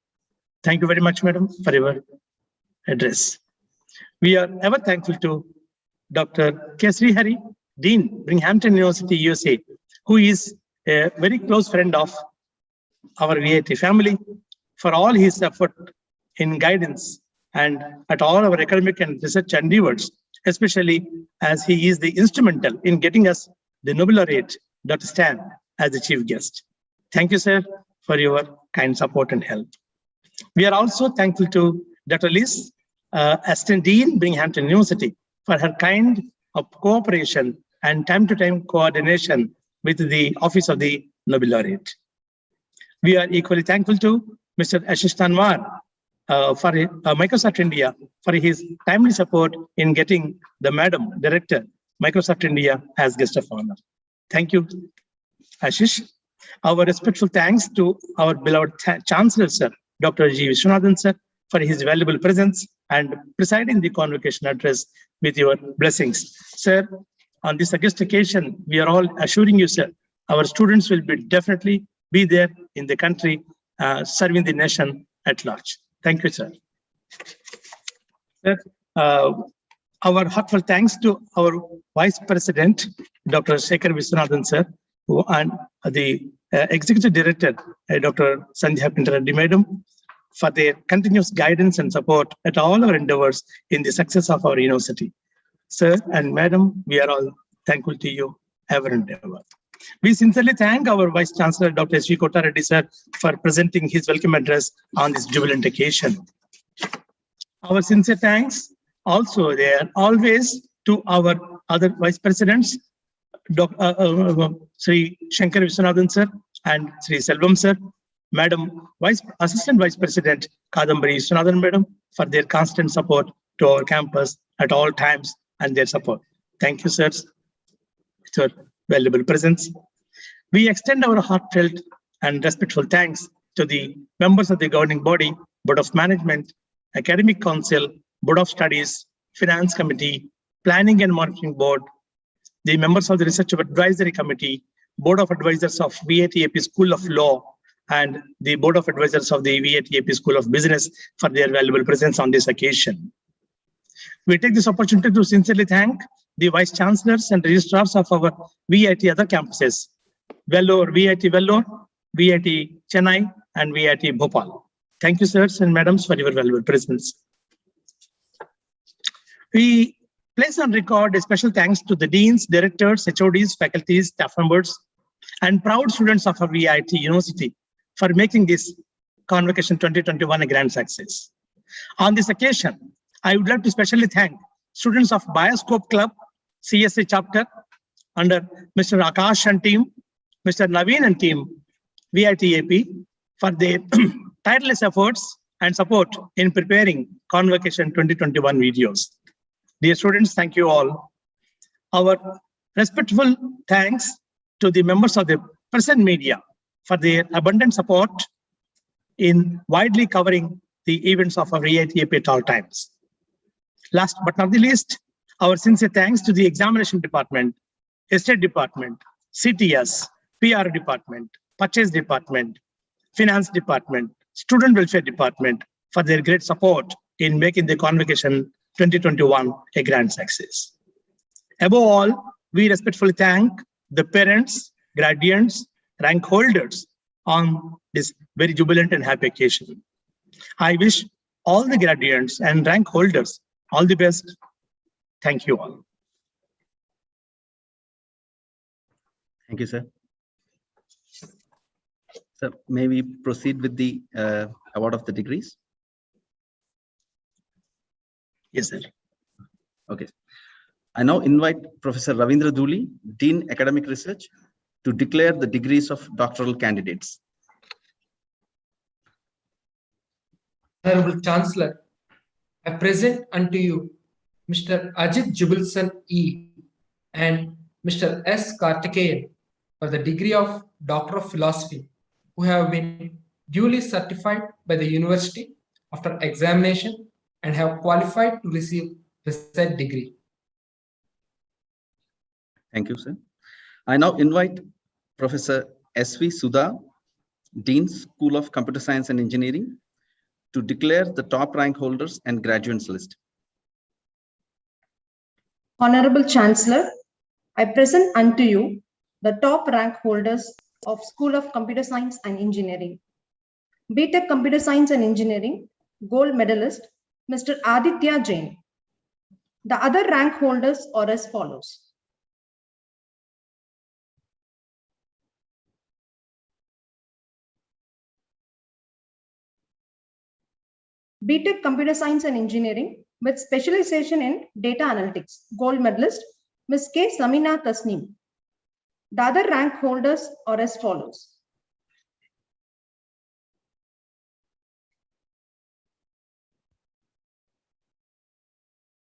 S5: Thank you very much, madam, for your address. We are ever thankful to Dr. K. Srihari, Dean, Binghamton University, USA, who is a very close friend of our VIT family, for all his effort in guidance and at all our academic and research endeavors, especially as he is the instrumental in getting us the Nobel Laureate, Dr. Stan, as the chief guest. Thank you, sir, for your kind support and help. We are also thankful to Dr. Liz, Assistant Dean, Binghamton University, for her kind of cooperation and time-to-time coordination with the Office of the Nobel Laureate. We are equally thankful to Mr. Ashish Tanwar for Microsoft India for his timely support in getting the Madam Director, Microsoft India, as guest of honor. Thank you, Ashish. Our respectful thanks to our beloved Chancellor, sir, Dr. G. Vishwanathan, sir, for his valuable presence and presiding the Convocation address with your blessings. Sir, on this august occasion, we are all assuring you, sir, our students will definitely be there in the country, serving the nation at large. Thank you, sir. Sir, our heartfelt thanks to our Vice President, Dr. Shekhar Viswanathan, sir, and the Executive Director, Dr. Sandhya Pintareddy, madam, for their continuous guidance and support at all our endeavors in the success of our university. Sir and madam, we are all thankful to you ever and ever. We sincerely thank our Vice Chancellor, Dr. S.V. Kottareddy, sir, for presenting his welcome address on this jubilant occasion. Our sincere thanks Also there always to our other vice presidents, Sri Shankar Viswanathan sir and Sri Selvam sir, Madam Assistant Vice President Kadambari Viswanathan Madam, for their constant support to our campus at all times and their support. Thank you, sirs, for valuable presence. We extend our heartfelt and respectful thanks to the members of the governing body, Board of Management, Academic Council, Board of Studies, Finance Committee, Planning and Monitoring Board, the members of the Research Advisory Committee, Board of Advisors of VIT-AP School of Law, and the Board of Advisors of the VIT-AP School of Business for their valuable presence on this occasion. We take this opportunity to sincerely thank the Vice Chancellors and Registrars of our VIT other campuses, VIT Vellore, VIT Chennai, and VIT Bhopal. Thank you, sirs and madams, for your valuable presence. We place on record a special thanks to the deans, directors, HODs, faculties, staff members, and proud students of our VIT University for making this Convocation 2021 a grand success. On this occasion, I would like to specially thank students of Bioscope Club, CSA chapter, under Mr. Akash and team, Mr. Naveen and team, VIT-AP, for their tireless efforts and support in preparing Convocation 2021 videos. Dear students, thank you all. Our respectful thanks to the members of the present media for their abundant support in widely covering the events of our VIT-AP at all times. Last but not the least, our sincere thanks to the Examination Department, Estate Department, CTS, PR Department, Purchase Department, Finance Department, Student Welfare Department for their great support in making the Convocation 2021 a grand success. Above all, we respectfully thank the parents, graduates, rank holders on this very jubilant and happy occasion. I wish all the graduates and rank holders all the best. Thank you all.
S1: Thank you, sir. So may we proceed with the award of the degrees?
S5: Yes, sir.
S1: Okay. I now invite Professor Ravindra Dooley, Dean Academic Research, to declare the degrees of doctoral candidates.
S7: Honorable Chancellor, I present unto you Mr. Ajit Jubilson E. and Mr. S. Kartikeyan for the degree of Doctor of Philosophy, who have been duly certified by the University after examination and have qualified to receive the said degree.
S1: Thank you, sir. I now invite Professor S.V. Sudha, Dean, School of Computer Science and Engineering, to declare the top rank holders and graduates list.
S8: Honorable Chancellor, I present unto you the top rank holders of School of Computer Science and Engineering. BTech Computer Science and Engineering, Gold Medalist, Mr. Aditya Jain. The other rank holders are as follows. BTech Computer Science and Engineering with specialization in data analytics, Gold Medalist, Ms. K. Samina Tasneem. The other rank holders are as follows.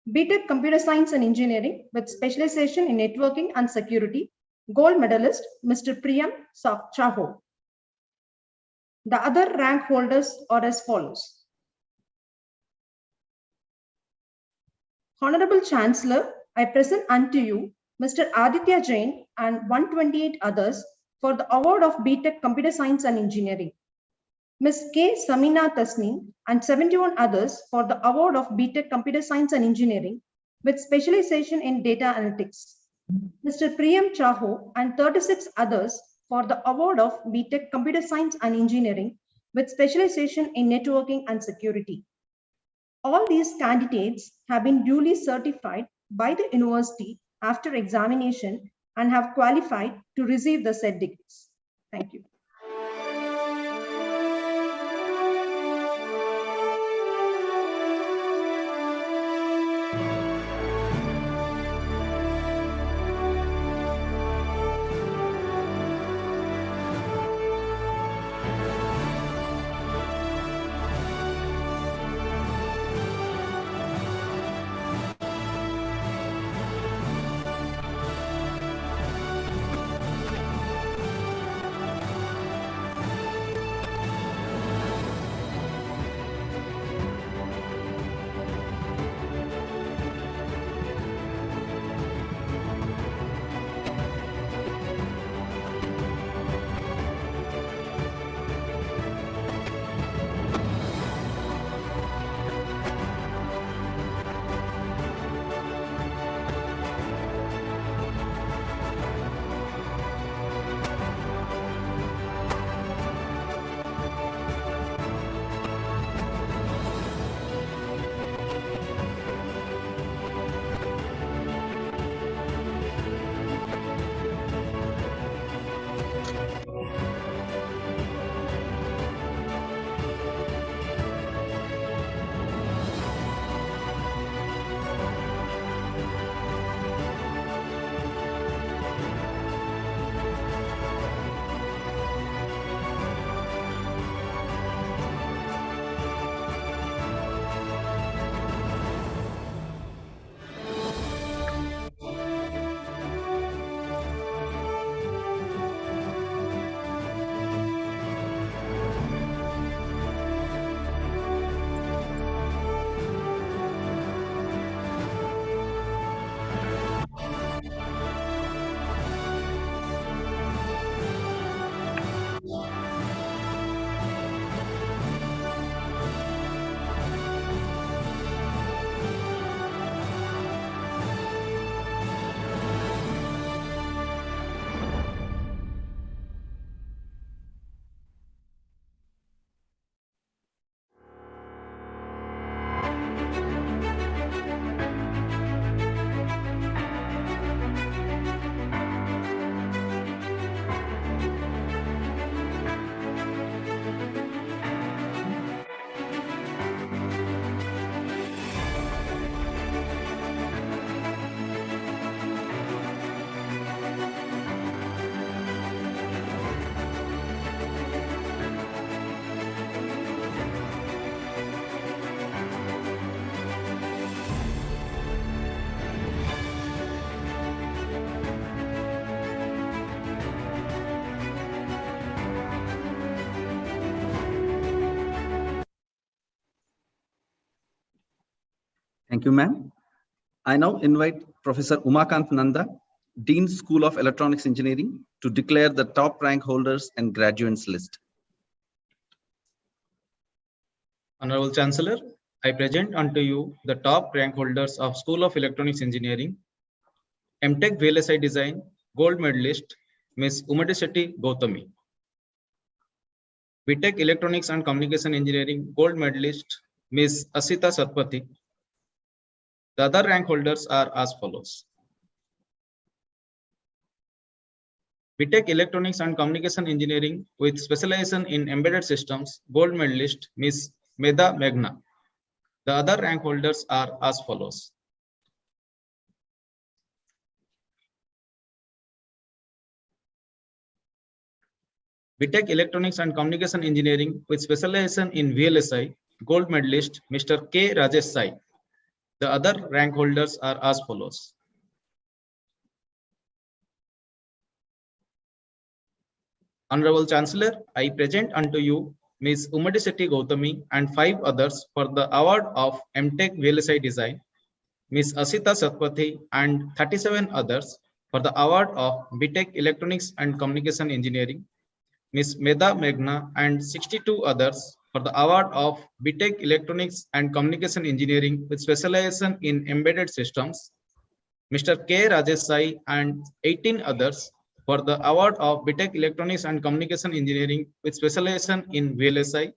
S8: BTech Computer Science and Engineering with specialization in networking and security, Gold Medalist, Mr. Priyam Chaho. The other rank holders are as follows. Honorable Chancellor, I present unto you Mr. Aditya Jain and 128 others for the award of BTech Computer Science and Engineering. Ms. K. Samina Tasneem and 71 others for the award of BTech Computer Science and Engineering with specialization in data analytics. Mr. Priyam Chaho and 36 others for the award of BTech Computer Science and Engineering with specialization in networking and security. All these candidates have been duly certified by the university after examination and have qualified to receive the said degrees. Thank you.
S1: Thank you, ma'am. I now invite Professor Umakant Nanda, Dean School of Electronics Engineering, to declare the top rank holders and graduates list.
S9: Honorable Chancellor, I present unto you the top rank holders of School of Electronics Engineering. MTech VLSI Design Gold Medalist Ms. Umadishetty Gautami. BTech Electronics and Communication Engineering Gold Medalist Ms. Asita Satpathy. The other rank holders are as follows. BTech Electronics and Communication Engineering with specialization in embedded systems Gold Medalist Ms. Meda Meghna. The other rank holders are as follows. BTech Electronics and Communication Engineering with specialization in VLSI Gold Medalist Mr. K. Rajesh Sai. The other rank holders are as follows. Honorable Chancellor, I present unto you Ms. Umadishetty Gautami and 5 others for the award of MTech VLSI Design, Ms. Asita Satpathy and 37 others for the award of BTech Electronics and Communication Engineering, Ms. Meda Meghna and 62 others for the award of BTech Electronics and Communication Engineering with specialization in embedded systems, Mr. K. Rajesh Sai and 18 others for the award of BTech Electronics and Communication Engineering with specialization in VLSI.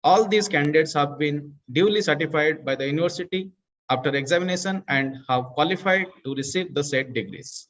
S9: All these candidates have been duly certified by the university after examination and have qualified to receive the said degrees.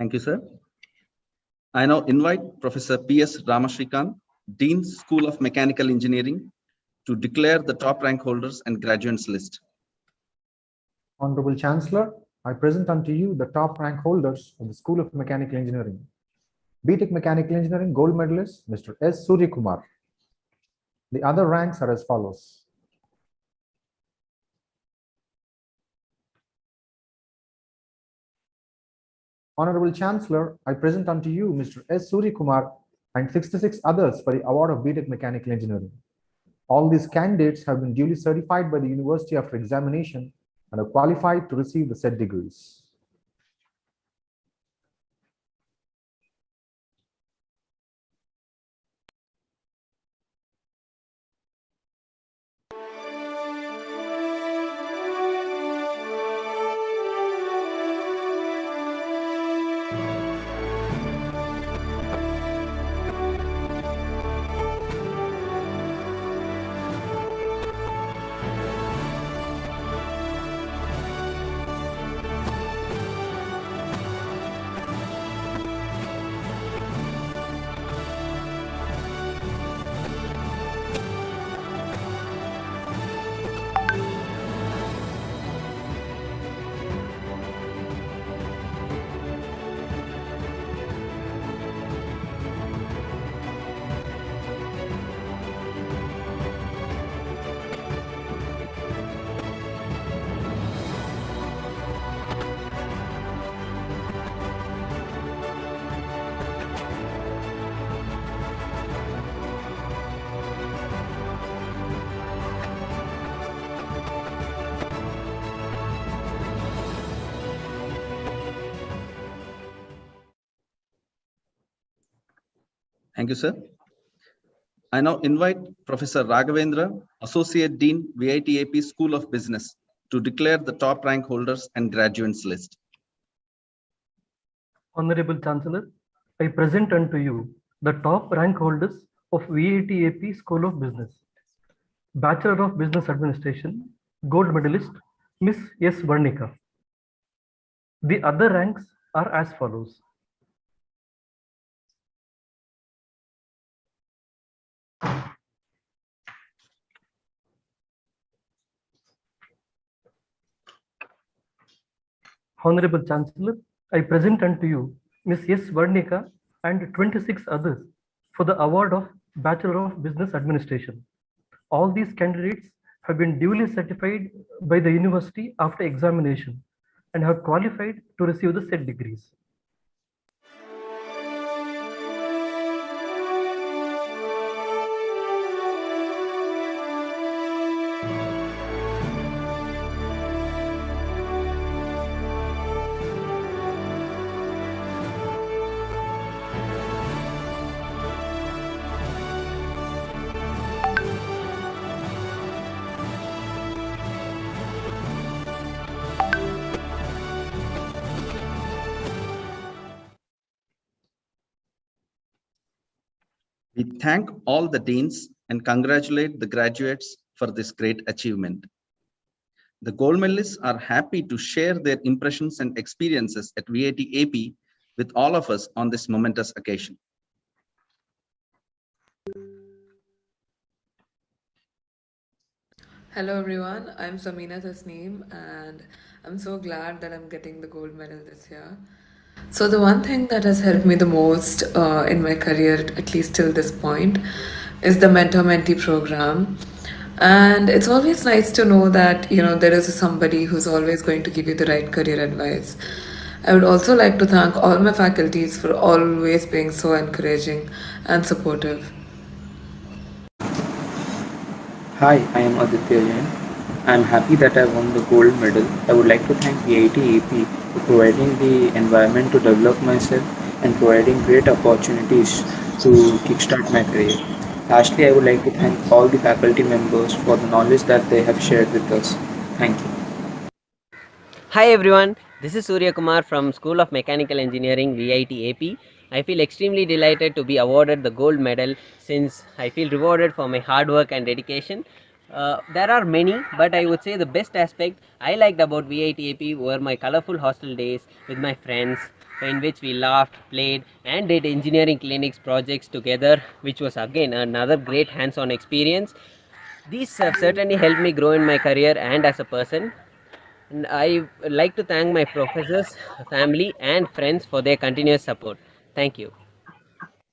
S1: Thank you, sir. I now invite Professor P.S. Ramashrikant, Dean School of Mechanical Engineering, to declare the top rank holders and graduates list.
S10: Honorable Chancellor, I present unto you the top rank holders of the School of Mechanical Engineering. BTech Mechanical Engineering Gold Medalist, Mr. S. Surya Kumar. The other ranks are as follows. Honorable Chancellor, I present unto you Mr. S. Surya Kumar and 66 others for the award of BTech Mechanical Engineering. All these candidates have been duly certified by the university after examination and are qualified to receive the said degrees.
S1: Thank you, sir. I now invite Professor Raghavendra, Associate Dean, VIT-AP School of Business, to declare the top rank holders and graduates list.
S11: Honorable Chancellor, I present unto you the top rank holders of VIT-AP School of Business. Bachelor of Business Administration, Gold Medalist, Miss S. Varnika. The other ranks are as follows. Honorable Chancellor, I present unto you Miss S. Varnika and 26 others for the award of Bachelor of Business Administration. All these candidates have been duly certified by the university after examination and have qualified to receive the said degrees.
S1: We thank all the deans and congratulate the graduates for this great achievement. The gold medalists are happy to share their impressions and experiences at VIT-AP with all of us on this momentous occasion.
S12: Hello everyone, I'm Samina Tasneem and I'm so glad that I'm getting the gold medal this year. So the one thing that has helped me the most in my career, at least till this point, is the mentor-mentee program. And it's always nice to know that, there is somebody who's always going to give you the right career advice. I would also like to thank all my faculties for always being so encouraging and supportive.
S13: Hi, I am Aditya Jain. I am happy that I won the gold medal. I would like to thank VIT-AP for providing the environment to develop myself and providing great opportunities to kickstart my career. Lastly, I would like to thank all the faculty members for the knowledge that they have shared with us. Thank you.
S14: Hi everyone, this is Surya Kumar from School of Mechanical Engineering, VIT-AP. I feel extremely delighted to be awarded the gold medal since I feel rewarded for my hard work and dedication. There are many, but I would say the best aspect I liked about VIT-AP were my colorful hostel days with my friends, in which we laughed, played and did engineering clinics projects together, which was again another great hands-on experience. These have certainly helped me grow in my career and as a person. And I would like to thank my professors, family and friends for their continuous support. Thank you.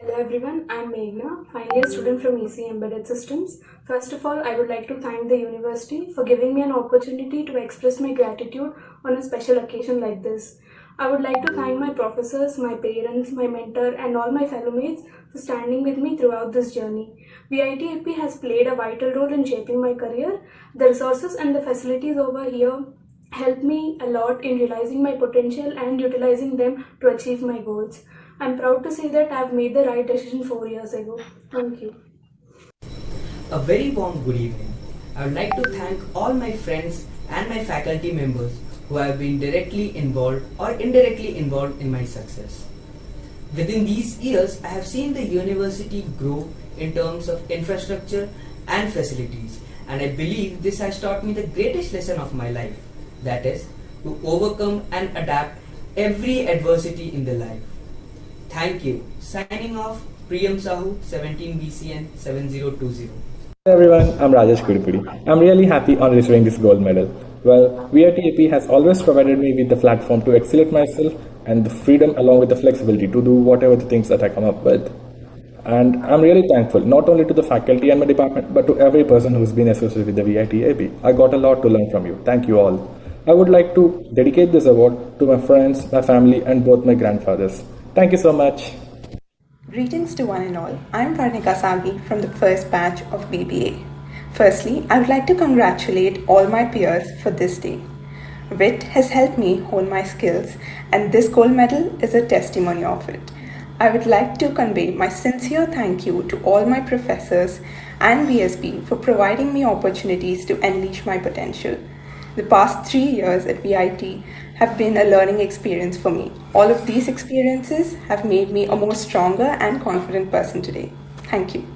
S15: Hello everyone, I'm Meghna, final year student from EC Embedded Systems. First of all, I would like to thank the university for giving me an opportunity to express my gratitude on a special occasion like this. I would like to thank my professors, my parents, my mentor and all my fellow mates for standing with me throughout this journey. VIT-AP has played a vital role in shaping my career. The resources and the facilities over here helped me a lot in realizing my potential and utilizing them to achieve my goals. I'm proud to say that I've made the right decision 4 years ago. Thank you.
S16: A very warm good evening. I would like to thank all my friends and my faculty members who have been directly involved or indirectly involved in my success. Within these years, I have seen the university grow in terms of infrastructure and facilities, and I believe this has taught me the greatest lesson of my life, that is, to overcome and adapt every adversity in the life. Thank you. Signing off, Priyam Sahu, 17 BCN 7020.
S17: Hey everyone, I'm Rajesh Gurudpuri. I'm really happy on receiving this gold medal. Well, VIT has always provided me with the platform to excel at myself and the freedom along with the flexibility to do whatever the things that I come up with. And I'm really thankful not only to the faculty and my department, but to every person who's been associated with the VIT. I got a lot to learn from you. Thank you all. I would like to dedicate this award to my friends, my family, and both my grandfathers. Thank you so much.
S18: Greetings to one and all. I'm Varnika Sagi from the first batch of BBA. Firstly, I would like to congratulate all my peers for this day. WIT has helped me hone my skills, and this gold medal is a testimony of it. I would like to convey my sincere thank you to all my professors and VSB for providing me opportunities to unleash my potential. The past 3 years at VIT have been a learning experience for me. All of these experiences have made me a more stronger and confident person today. Thank you.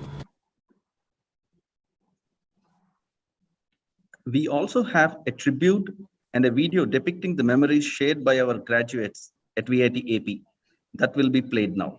S1: We also have a tribute and a video depicting the memories shared by our graduates at VIT AP that will be played now.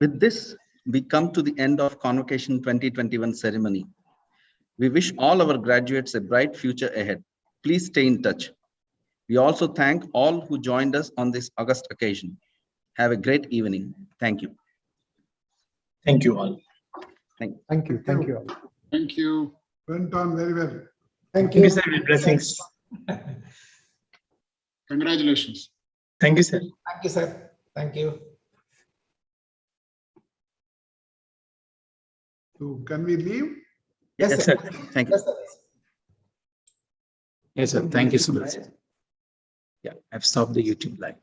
S1: With this, we come to the end of Convocation 2021 ceremony. We wish all our graduates a bright future ahead. Please stay in touch. We also thank all who joined us on this August occasion. Have a great evening. Thank you.
S5: Thank you all.
S10: Thank you. Thank you.
S3: Thank you. Went on very well.
S2: Thank
S5: Thank you,
S2: you.
S5: sir. With blessings.
S3: Congratulations.
S5: Thank you, sir.
S2: Thank you, sir. Thank you.
S3: So can we leave?
S1: Yes,
S5: Yes,
S1: sir.
S5: sir.
S1: Thank you.
S2: Yes, sir.
S19: Yes, sir. Thank you so much. Yeah, I've stopped the YouTube live.